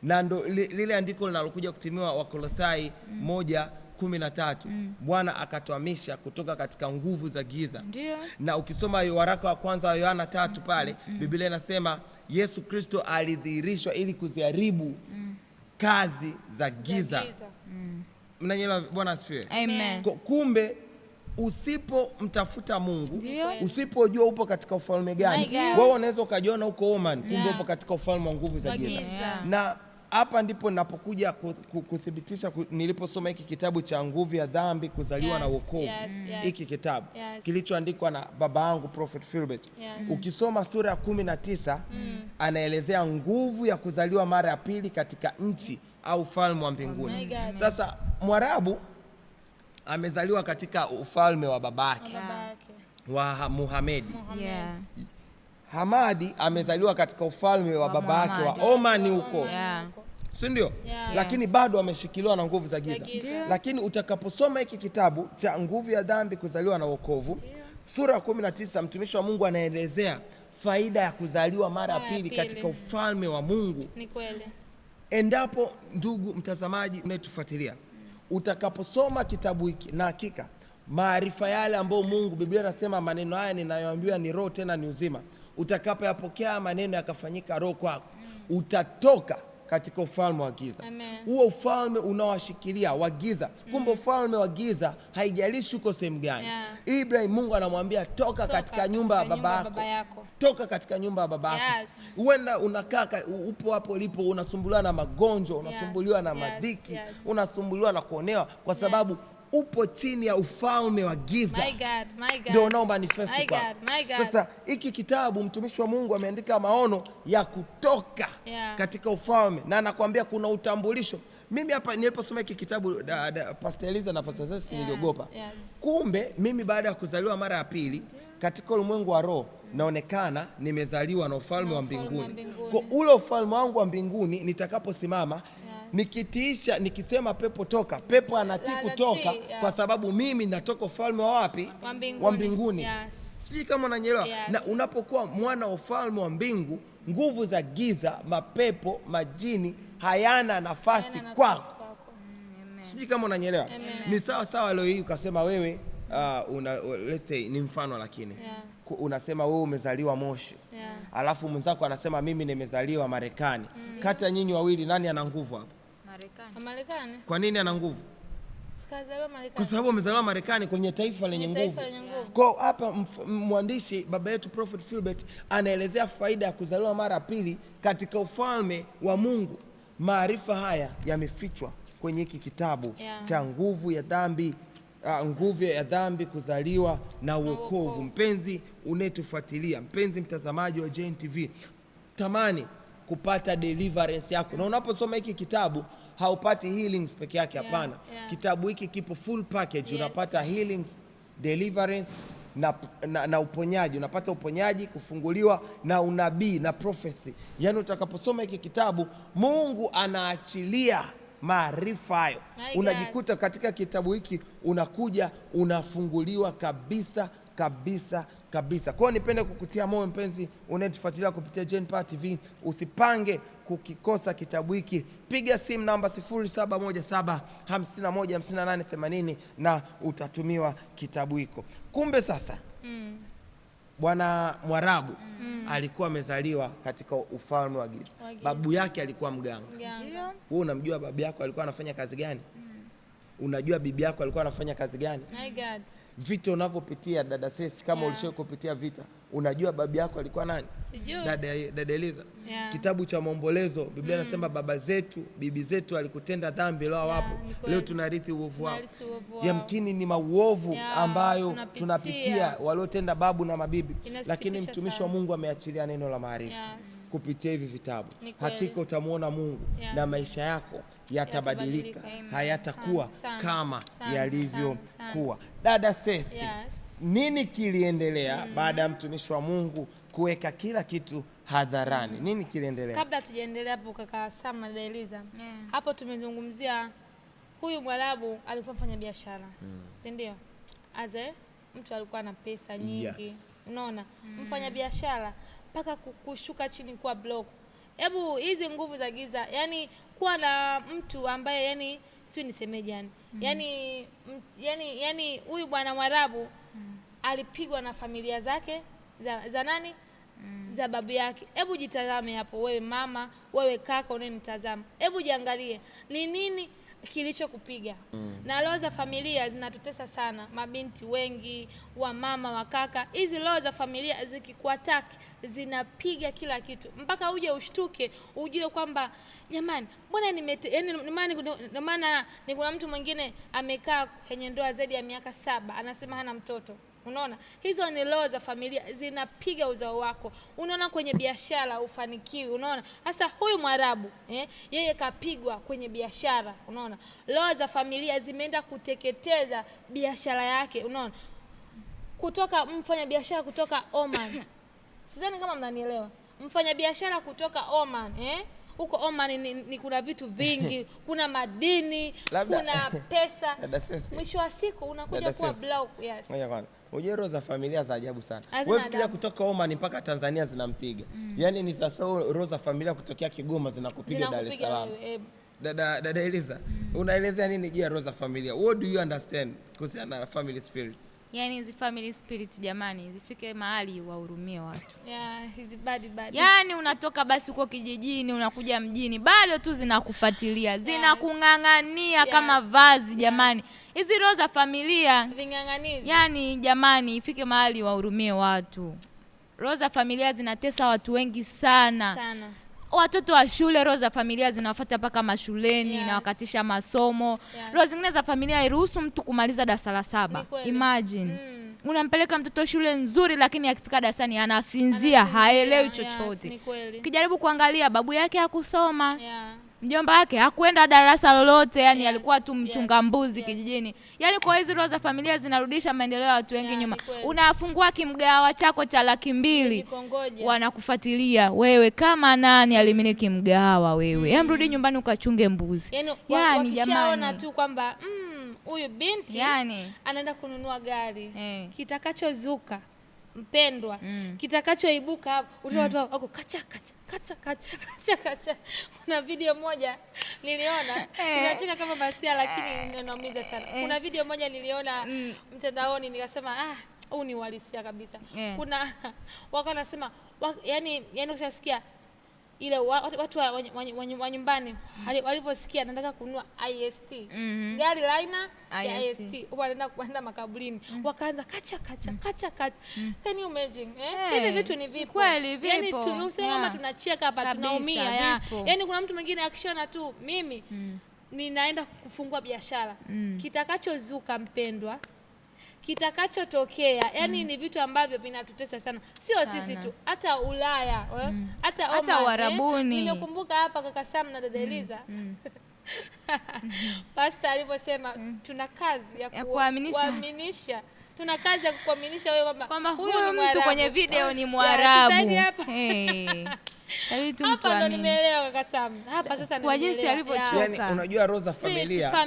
C: Na ndo lile andiko linalokuja kutimiwa wa Kolosai 1:13. Bwana akatuhamisha kutoka katika nguvu za giza.
E: Ndio.
C: Na ukisoma waraka wa kwanza wa Yohana 3 pale Biblia inasema Yesu Kristo alidhihirishwa ili kuziharibu kazi za giza. Mnanyelewa? Bwana asifiwe.
E: Amen.
C: Kumbe usipomtafuta Mungu,
E: Ndio.
C: usipojua upo katika ufalme gani,
F: God.
C: wewe unaweza ukajiona uko Oman, kumbe upo katika ufalme wa nguvu za giza.
E: Yeah.
C: Na hapa ndipo ninapokuja kuthibitisha niliposoma hiki kitabu cha Nguvu ya Dhambi, Kuzaliwa na Wokovu. Hiki kitabu kilichoandikwa na baba yangu Prophet Philbert. Ukisoma sura ya 19 anaelezea nguvu ya kuzaliwa mara ya pili katika nchi au ufalme wa mbinguni. Sasa Mwarabu amezaliwa katika ufalme wa babake wa Muhamedi.
E: Yeah.
C: Hamadi amezaliwa katika ufalme wa babake wa Oman huko.
E: Yeah.
C: Si ndio? Lakini bado ameshikiliwa na nguvu za giza. Lakini utakaposoma hiki kitabu cha Nguvu ya Dhambi, Kuzaliwa na Wokovu, sura ya 19 mtumishi wa Mungu anaelezea faida ya kuzaliwa mara ya pili katika ufalme wa Mungu.
F: Ni kweli.
C: Endapo ndugu mtazamaji unayetufuatilia, utakaposoma kitabu hiki, na hakika maarifa yale ambayo Mungu, Biblia inasema maneno haya ninayoambiwa ni roho tena ni uzima, utakapoyapokea maneno yakafanyika roho kwako, utatoka katika ufalme wa giza. Huo ufalme unaowashikilia wa giza. Kumbe ufalme wa giza haijalishi uko sehemu gani. Ibrahim, Mungu anamwambia toka katika nyumba ya baba yako. Toka katika nyumba ya baba yako. Huenda unakaa upo hapo ulipo, unasumbuliwa na magonjwa, unasumbuliwa na madhiki, unasumbuliwa na kuonewa kwa sababu upo chini ya ufalme wa giza.
F: My God, my God.
C: Ndio unao manifest
F: My
C: kwa.
F: God, my God.
C: Sasa hiki kitabu mtumishi wa Mungu ameandika maono ya kutoka katika ufalme, na anakuambia kuna utambulisho. Mimi hapa niliposoma hiki kitabu Pastor Eliza na Pastor Zesi niliogopa. Kumbe mimi baada ya kuzaliwa mara ya pili katika ulimwengu wa roho naonekana nimezaliwa na ufalme wa mbinguni. Kwa ule ufalme wangu wa mbinguni nitakaposimama nikitiisha nikisema pepo toka, pepo anatii kutoka kwa sababu mimi natoka ufalme wa wapi? Wa mbinguni. Sijui kama unanielewa. Na unapokuwa mwana wa ufalme wa mbingu, nguvu za giza, mapepo, majini hayana nafasi kwako. Sijui kama unanielewa. Ni sawa sawa leo hii ukasema wewe let's say ni mfano lakini unasema wewe umezaliwa Moshi. Alafu mwenzako anasema mimi nimezaliwa Marekani. Kati ya nyinyi wawili nani ana nguvu hapo?
F: Marekani.
C: Kwa nini ana nguvu?
F: Sikazaliwa Marekani.
C: Kwa sababu umezaliwa Marekani kwenye taifa lenye nguvu. Kwa hapa mwandishi baba yetu Prophet Philbert anaelezea faida ya kuzaliwa mara pili katika ufalme wa Mungu. Maarifa haya yamefichwa kwenye hiki kitabu cha nguvu ya dhambi, nguvu ya dhambi, kuzaliwa na wokovu. Mpenzi unetufuatilia, mpenzi mtazamaji wa JNTV, tamani kupata deliverance yako. Na unaposoma hiki kitabu haupati healings peke yake, hapana. Kitabu hiki kipo full package. Unapata healings, deliverance na uponyaji. Unapata uponyaji, kufunguliwa na unabii na prophecy. Yaani utakaposoma hiki kitabu Mungu anaachilia maarifa hayo. Unajikuta katika kitabu hiki unakuja unafunguliwa kabisa kabisa kabisa. Kwa hiyo nipende kukutia moyo mpenzi unayetufuatilia kupitia JNPA TV, usipange kukikosa kitabu hiki. Piga simu namba 0717515880 na utatumiwa kitabu hiko. Kumbe sasa Bwana Mwarabu alikuwa amezaliwa katika ufalme wa giza. Babu yake alikuwa mganga. Wewe unamjua babu yako alikuwa anafanya kazi gani? Unajua bibi yako alikuwa anafanya kazi gani?
F: My God.
C: Vita unavyopitia dada Sesi, kama ulishawahi kupitia vita, unajua babu yako alikuwa nani? Dada Eliza. Kitabu cha Maombolezo Biblia inasema baba zetu, bibi zetu alikutenda dhambi, leo wapo. Leo tunarithi uovu wao. Yamkini ni mauovu ambayo tunapitia waliotenda babu na mabibi, lakini mtumishi wa Mungu ameachilia neno la maarifa kupitia hivi vitabu. Hakika utamuona Mungu na maisha yako yatabadilika, hayatakuwa kama yalivyokuwa. Dada Sesi, nini kiliendelea baada ya mtumishi wa Mungu kuweka kila kitu hadharani? Nini kiliendelea?
F: Kabla tujaendelea hapo kaka Sam na Eliza, hapo tumezungumzia huyu Mwarabu alikuwa mfanya biashara. Ndio. Mtu alikuwa na pesa nyingi. Unaona? Mfanya biashara mpaka kushuka chini kuwa block. Hebu hizi nguvu za giza, yani kuwa na mtu ambaye yani sio nisemeje yani. Yani huyu bwana Mwarabu alipigwa na familia zake za nani? Za babu yake. Hebu jitazame hapo wewe mama, wewe kaka unanitazama. Hebu jiangalie ni nini kilichokupiga. Na roho za familia zinatutesa sana. Mabinti wengi, wa mama, wa kaka, hizi roho za familia zikikuataki zinapiga kila kitu mpaka uje ushtuke, ujue kwamba jamani, mbona maana ni kuna mtu mwingine amekaa kwenye ndoa zaidi ya miaka 7 anasema hana mtoto. Unaona? Hizo ni roho za familia zinapiga uzao wako. Unaona kwenye biashara ufanikiwi, unaona? Sasa huyu Mwarabu, yeye kapigwa kwenye biashara, unaona? Roho za familia zimeenda kuteketeza biashara yake, unaona? Kutoka mfanya biashara kutoka Oman. Sidhani kama mnanielewa. Mfanya biashara kutoka Oman, huko Oman ni kuna vitu vingi, kuna madini, kuna pesa. Mwisho wa siku unakuja kuwa block.
C: Ujero za familia za ajabu sana. Wewe fikiria kutoka Oman mpaka Tanzania zinampiga. Yaani ni sasa roho za familia kutokea Kigoma zinakupiga Dar es Salaam. Dada Eliza, unaelezea nini juu ya roho za familia? What do you understand kuhusiana na family spirit?
E: Yani hizi family spirit jamani, zifike mahali wahurumie watu.
F: Hizi bad.
E: Yani unatoka basi uko kijijini unakuja mjini, bado tu zinakufuatilia, zinakung'ang'ania kama vazi jamani. Hizi roho za familia
F: ving'ang'anizi.
E: Yani jamani, ifike mahali wahurumie watu. Roho za familia zinatesa watu wengi sana. watoto wa shule, roho za familia zinawafuata mpaka mashuleni na wakatisha masomo. Roho zingine za familia hairuhusu mtu kumaliza darasa la 7. Imagine. Unampeleka mtoto shule nzuri lakini akifika darasani anasinzia, haelewi chochote. Kijaribu kuangalia babu yake hakusoma. Mjomba wake hakuenda darasa lolote, yani alikuwa tu mchunga mbuzi kijijini. Yani kwa hizo roho za familia zinarudisha maendeleo ya watu wengi nyuma. Unafungua kimgawa chako cha 200,000, wanakufuatilia wewe kama nani alimiliki mgawa wewe. Rudi nyumbani ukachunge mbuzi.
F: Yani jamani tu kwamba huyu binti anaenda kununua gari. Kitakachozuka mpendwa, kitakachoibuka hapo watu wako kacha. Kuna video moja niliona inacheka kama basia lakini inaumiza sana. Kuna video moja niliona mtandaoni nikasema huu ni uhalisia kabisa. Kuna wako wanasema yani ukishasikia ile watu wa nyumbani waliposikia nataka kununua IST, gari laina ya IST, wanaenda kuenda makaburini, wakaanza kacha. Can you imagine? Hivi vitu ni vipo
E: kweli, vipo.
F: Yani tunasema tunacheka hapa, tunaumia. Yani kuna mtu mwingine akishona tu mimi ninaenda kufungua biashara, kitakachozuka mpendwa, kitakachotokea, yani ni vitu ambavyo vinatutesa sana. Sio sisi tu, hata Ulaya, hata Uarabuni. Nimekumbuka hapa kaka Sam na dada Eliza. Pastor aliposema tuna kazi ya kuaminisha. Tuna kazi ya kuaminisha wewe kwamba huyu mtu kwenye video ni Mwarabu. Hapa ndo nimeelewa kaka Sam. Hapa sasa
E: kwa jinsi alivyochoka.
C: Yani unajua roho za familia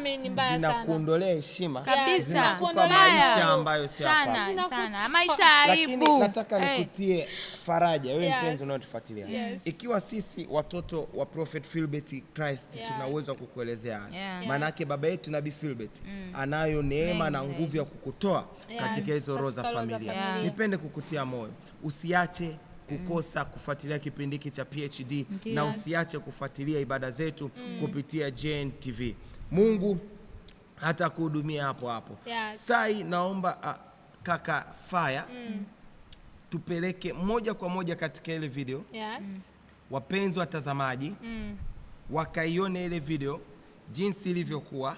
C: zinakuondolea heshima
E: kabisa,
C: zinakupa maisha ambayo si hapa
E: sana. Maisha aibu.
C: Lakini nataka nikutie faraja wewe mpenzi unaotufuatilia. Ikiwa sisi watoto wa Prophet Philbert Christ tuna uwezo wa kukuelezea. Maana yake baba yetu Nabii Philbert anayo neema na nguvu ya kukutoa katika hizo roho za familia. Nipende kukutia moyo. Usiache kukosa kufuatilia kipindi hiki cha PhD na usiache kufuatilia ibada zetu kupitia Gen TV. Mungu hata kuhudumia hapo. Sai naomba kaka Fire tupeleke moja kwa moja katika ile video. Wapenzi watazamaji wakaione ile video jinsi ilivyokuwa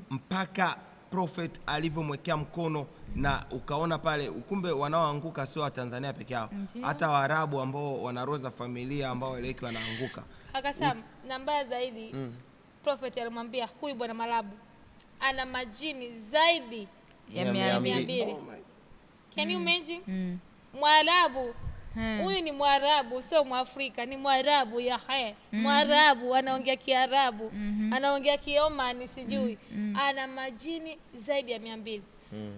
C: mpaka Prophet alivyomwekea mkono na ukaona pale ukumbe wanaoanguka sio wa Tanzania peke yao, hata Waarabu ambao wana roho za familia ambao waleki wanaanguka.
F: Akasema na mbaya zaidi Prophet alimwambia huyu bwana Mwarabu ana majini zaidi ya 200. Can you imagine? Mwarabu huyu ni Mwarabu, sio Mwafrika, ni Mwarabu Mwarabu anaongea Kiarabu, anaongea Kiomani sijui. Ana majini zaidi ya 200.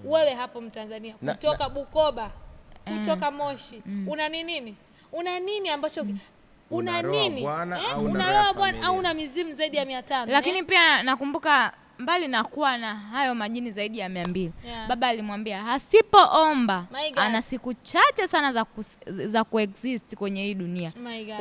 F: Wewe hapo Mtanzania kutoka Bukoba, kutoka Moshi, una nini? Una nini ambacho una nini? Unaloa bwana au una mizimu zaidi ya 500?
E: Lakini pia nakumbuka mbali na kuwa na hayo majini zaidi ya 200, baba alimwambia asipoomba ana siku chache sana za kuexist kwenye hii dunia,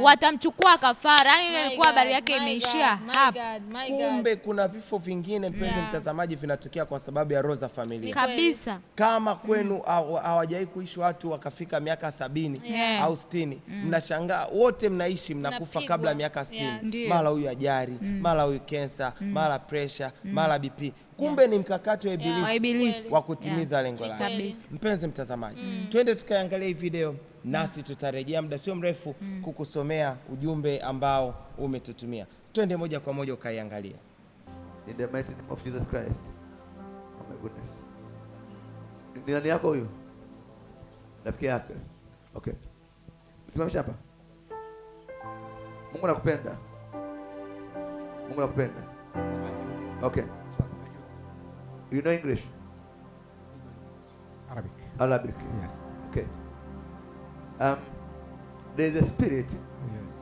E: watamchukua kafara. Yani ile ilikuwa habari yake imeishia hapa.
C: Kumbe kuna vifo vingine mpenzi mtazamaji vinatokea kwa sababu ya roho za familia
E: kabisa.
C: Kama kwenu hawajai kuishi watu wakafika miaka 70 au 60, mnashangaa wote mnaishi mnakufa kabla miaka 60. Mara huyu ajari, mara huyu cancer, mara pressure, mara BP. Kumbe ni mkakati wa Ibilisi wa kutimiza lengo lake. Mpenzi mtazamaji, twende tukaangalia hii video nasi tutarejea muda sio mrefu kukusomea ujumbe ambao umetutumia. Twende moja kwa moja ukaiangalia.
G: In the mighty name of Jesus Christ. Oh my goodness. Ni nani yako huyo? Rafiki yako. Okay. Simamisha hapa. Mungu anakupenda. Mungu anakupenda. Okay. You know English? Arabic.
H: Yes.
G: Okay. There is a spirit.
H: Yes.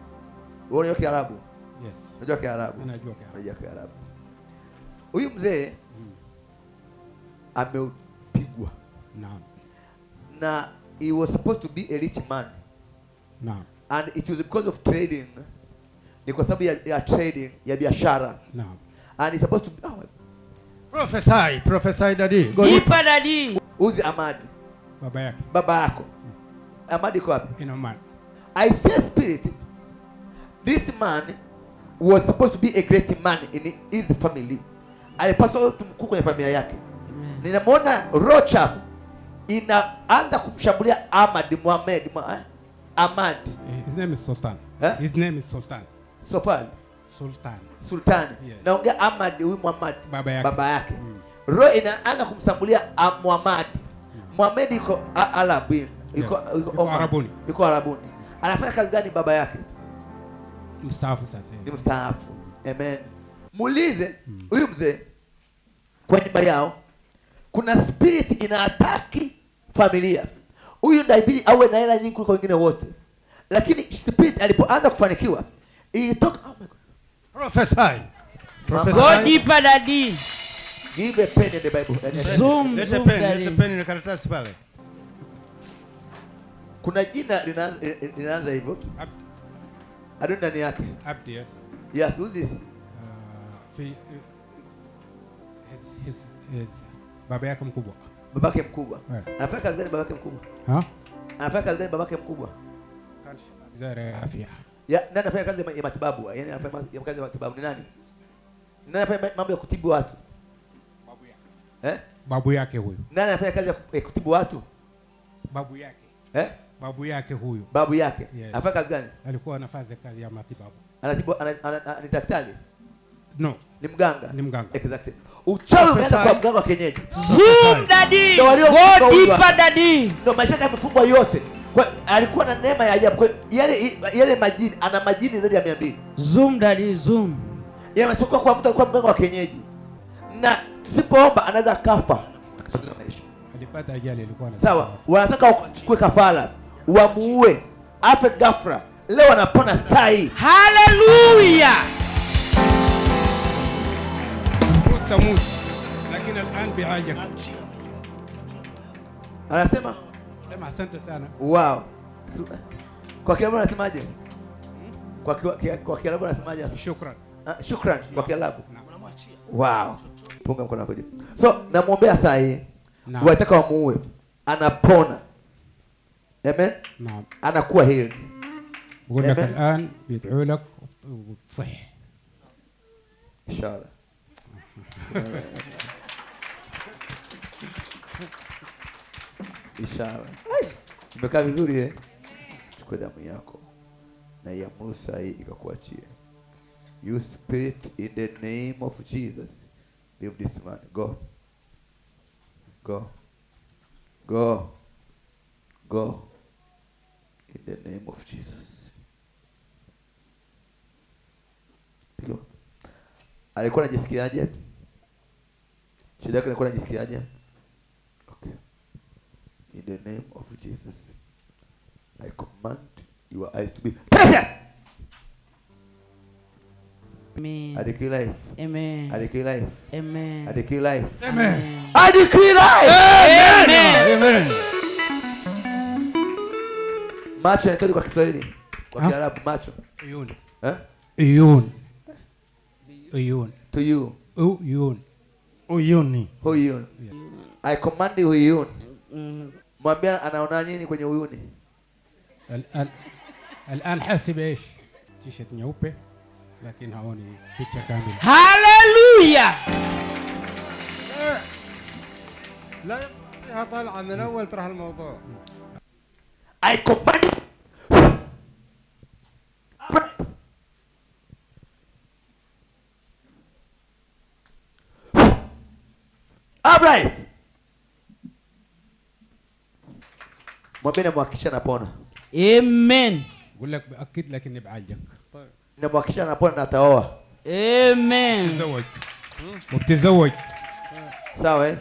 G: Unajua Kiarabu?
H: Yes.
G: Unajua Kiarabu? Unajua Kiarabu. Huyu mzee amepigwa.
H: Naam.
G: Na he was supposed to be a rich man.
H: Naam.
G: And it was because of trading. Ni kwa sababu ya trading, ya biashara.
H: Naam.
G: And he's supposed to be
H: Prophesy daddy.
I: Nipa daddy.
G: Uzi Amadi.
H: Baba yako.
G: Amadi kwa wapi?
H: Ina Oman.
G: I say spirit this man was supposed to be a great man in his family. Alipaswa mtu mkuu kwenye familia yake. Ninamwona roho chafu inaanza kumshambulia Ahmad Mohamed. Ahmad.
H: His name is Sultan. His name is Sultan.
G: Sultan.
H: Yes.
G: Naongea Ahmad, huyu Muhammad
H: baba
G: yake. Roho inaanza kumshambulia Muhammad. Muhammad yuko Arabuni. Yuko Arabuni. Anafanya kazi gani baba yake?
H: Mstaafu sasa.
G: Ni mstaafu. Amen. Muulize huyu mzee kwa nyumba yao kuna spirit inaataki familia. Huyu ndaibidi awe na hela nyingi kuliko wengine wote. Lakini spirit alipoanza kufanikiwa ilitoka. Oh my God.
H: Prophesy.
I: Go deeper daddy.
G: Give a pen in the Bible.
I: Zoom.
H: Let a pen na karatasi pale.
G: Kuna jina linaanza hivyo. Adoni ndani yake.
H: Abdi, yes.
G: Yes, who's this?
H: His baba yake mkubwa.
G: Babake mkubwa. Anafanya kazi gani babake mkubwa? Anafanya kazi gani babake mkubwa?
H: Wizara ya afya.
G: Nani anafanya kazi ya matibabu? Yaani anafanya kazi ya matibabu ni nani? Nani anafanya mambo ya kutibu watu?
H: Babu yake. Babu yake huyu.
G: Nani anafanya kazi ya kutibu watu?
H: Babu yake. Babu yake huyu.
G: Babu yake.
H: Yes.
G: Anafanya kazi gani?
H: Alikuwa anafanya kazi ya matibabu.
G: Anatibu ni daktari?
H: No.
G: Ni mganga?
H: Ni mganga.
G: Exactly. Uchawi umeanza kwa mganga wa kienyeji.
I: Zoom daddy. Go deeper daddy.
G: Ndio maisha yake yamefungwa yote. Kwa alikuwa na neema ya ajabu. Kwa yale majini, ana majini zaidi ya 200.
I: Zoom daddy, zoom.
G: Yametoka kwa mtu alikuwa mganga wa kienyeji. Na tusipoomba anaweza kafa.
H: Alipata ajali ilikuwa na.
G: Sawa, wanataka uchukue kafara, wamuue, afe ghafla. Leo anapona saa hii.
I: Hallelujah.
H: تموت lakini الان بحاجه.
G: Anasema
H: sema asante sana.
G: Wow. Kwa Kiarabu anasemaje? Kwa Kiarabu anasemaje?
H: Shukran.
G: Shukran kwa Kiarabu. Wow. Punga mkono wako juu. So namwombea saa hii. Wataka wamuue. Anapona. Amen.
H: Naam.
G: Anakuwa healed.
H: بقول لك الان بيدعوا لك وتصح
G: ان شاء الله. Ishara. Imekaa vizuri eh? Chukua damu yako na ya Musa hii ikakuachie. You spirit in the name of Jesus. Leave this man. Go. Go. Go. Go. In the name of Jesus. Pigo. Alikuwa anajisikiaje? Shida yake alikuwa anajisikiaje? Okay. In the name of Jesus, I command your eyes to be patient.
I: Amen.
G: I declare life.
I: Amen.
G: I declare life.
I: Amen.
G: I declare life.
I: Amen.
G: I declare life.
I: Amen.
H: Amen.
G: Macho yanatoka kwa Kiswahili. Kwa Kiarabu macho.
H: Uyun.
G: Uyun.
H: Uyun.
G: To you.
H: Uyun. Uyuni.
G: Uyun. I command you uyun. Mwambia anaona nini kwenye uyuni?
H: الان حاسب ايش؟ تيشرت nyeupe lakini haoni picha kamili.
I: Hallelujah.
J: لا يا طالعه من اول ترى الموضوع.
G: I command Abraham. Mwambie namhakikisha napona.
I: Amen.
H: بقول لك باكد لك اني بعالجك.
J: طيب.
G: Namhakikisha napona na ataoa.
I: Amen.
H: متزوج. وبتتزوج.
G: Sawa eh?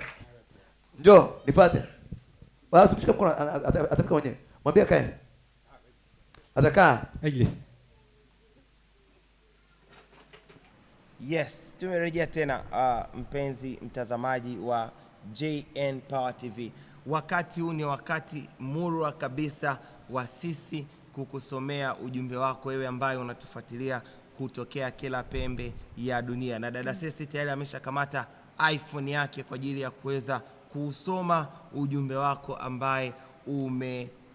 G: Njoo, nifuate. Wala usishike mkono atafika mwenyewe. Mwambie kae. Atakaa.
H: اجلس.
C: Yes, tumerejea tena mpenzi mtazamaji wa JN Power TV. Wakati huu ni wakati murwa kabisa wa sisi kukusomea ujumbe wako wewe ambaye unatufuatilia kutokea kila pembe ya dunia. Na dada Sesi tayari ameshakamata iPhone yake kwa ajili ya kuweza kusoma ujumbe wako ambaye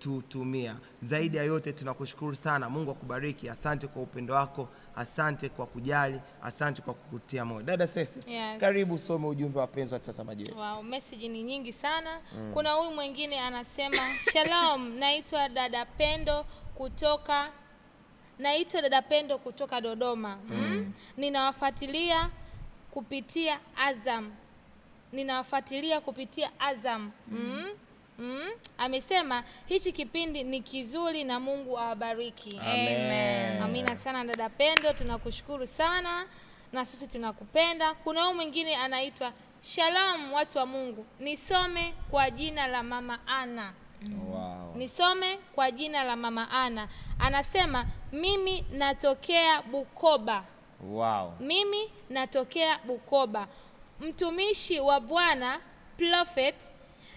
C: umetutumia. Zaidi ya yote tunakushukuru sana. Mungu akubariki. Asante kwa upendo wako, asante kwa kujali, asante kwa kukutia moyo. Dada Sesi, karibu some ujumbe wa wapenzi watazamaji wetu.
F: Wow, message ni nyingi sana. Kuna huyu mwingine anasema, Shalom, naitwa Dada Pendo kutoka Dodoma. Ninawafuatilia kupitia Azam. Amesema hichi kipindi ni kizuri na Mungu awabariki.
C: Amen.
F: Amina sana Dada Pendo, tunakushukuru sana na sisi tunakupenda. Kuna huyu mwingine anaitwa, Shalom watu wa Mungu, nisome kwa jina la Mama Ana.
C: Wow.
F: Nisome kwa jina la Mama Ana. Anasema, mimi natokea Bukoba.
C: Wow.
F: Mimi natokea Bukoba. Mtumishi wa Bwana Prophet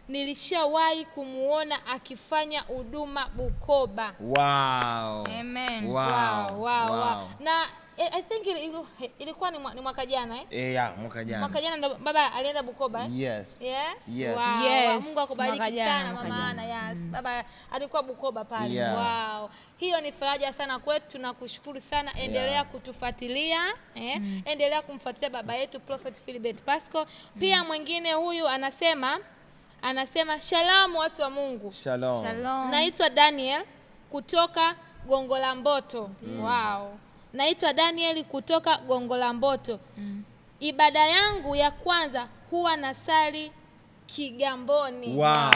F: nilishawahi kumuona akifanya huduma Bukoba.
C: Wow.
E: Amen.
C: Wow.
F: Na I think ilikuwa ni mwaka jana
C: mwaka jana.
F: Mwaka jana ndo baba alienda Bukoba.
C: Yes.
F: Wow. Mungu akubariki sana Mama Ana. Baba alikuwa Bukoba pale. Wow. Hiyo ni faraja sana kwetu, tunakushukuru sana. Endelea kutufuatilia, endelea kumfuatilia baba yetu Prophet Philbert Pasco. Pia mwingine huyu anasema Shalom watu wa Mungu.
C: Shalom.
F: Naitwa Daniel kutoka Gongo la Mboto. Wow. Naitwa Daniel kutoka Gongo la Mboto. Ibada yangu ya kwanza huwa nasali Kigamboni.
C: Wow.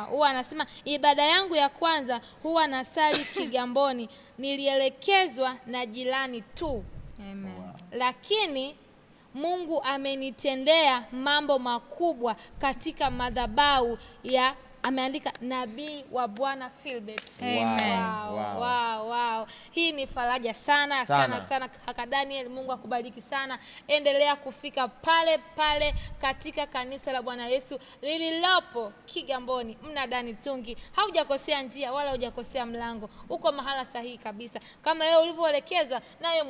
F: Huwa anasema ibada yangu ya kwanza huwa nasali Kigamboni. Nilielekezwa na jirani tu.
E: Amen.
F: Lakini Mungu amenitendea mambo makubwa katika madhabahu ya, ameandika, nabii wa Bwana Philbert.
E: Amen.
F: Wow. Hii ni faraja sana kaka Daniel. Mungu akubariki sana. Endelea kufika pale katika kanisa la Bwana Yesu lililopo Kigamboni mnadani Tungi. Haujakosea njia wala hujakosea mlango. Uko mahala sahihi kabisa. Kama wewe ulivyoelekezwa, naye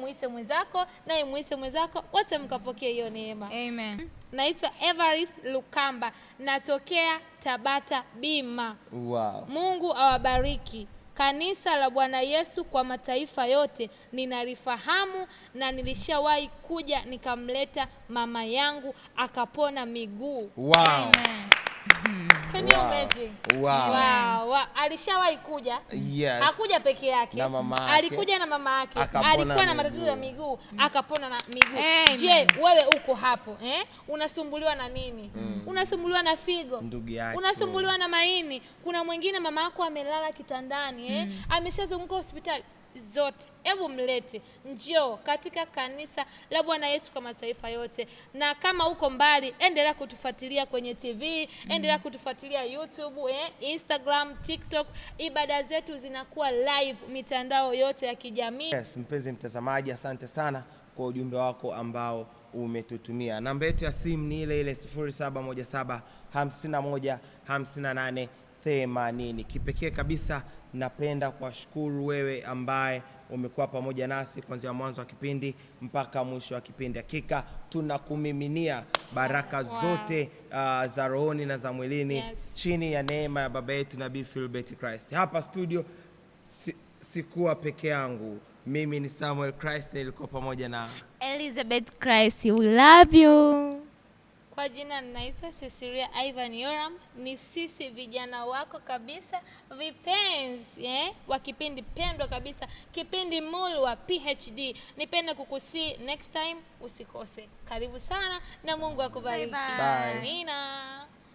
F: muite mwenzako, wote mkapokea hiyo neema.
E: Amen.
F: Naitwa Evarist Lukamba, natokea Tabata Bima.
C: Wow.
F: Mungu awabariki. Kanisa la Bwana Yesu kwa mataifa yote ninalifahamu na nilishawahi kuja nikamleta mama yangu akapona miguu.
C: Wow.
F: Amen. Can you imagine? Wow. Alishawahi kuja.
C: Yes.
F: Hakuja peke yake. Alikuja na mama yake. Alikuwa na matatizo ya miguu, akapona na miguu. Je, wewe uko hapo? Unasumbuliwa na nini? Unasumbuliwa na figo? Unasumbuliwa na maini? Kuna mwingine mama yako amelala kitandani, ameshazunguka hospitali zote. Hebu mlete, njoo katika kanisa la Bwana Yesu kwa mataifa yote. Na kama uko mbali, endelea kutufuatilia kwenye TV, endelea kutufuatilia YouTube, Instagram, TikTok. Ibada zetu zinakuwa live mitandao yote ya kijamii.
C: Yes, mpenzi mtazamaji, asante sana kwa ujumbe wako ambao umetutumia. Namba yetu ya simu ni ile 0717 51 58 80. Kipekee kabisa napenda kuwashukuru wewe ambaye umekuwa pamoja nasi kuanzia mwanzo wa kipindi mpaka mwisho wa kipindi. Hakika tunakumiminia baraka zote za rohoni na za mwilini chini ya neema ya baba yetu Nabii Philbert Christ. Hapa studio sikuwa peke yangu. Mimi ni Samuel Christ, nilikuwa pamoja na
E: Elizabeth Christ. We love you.
F: Kwa jina naitwa Cecilia Ivan Yoram. Ni sisi vijana wako kabisa, vipenzi wa kipindi pendwa kabisa, kipindi Mulwa PhD. Nipenda kukusi next time, usikose. Karibu sana na Mungu akubariki.
C: Bye.
F: Amina.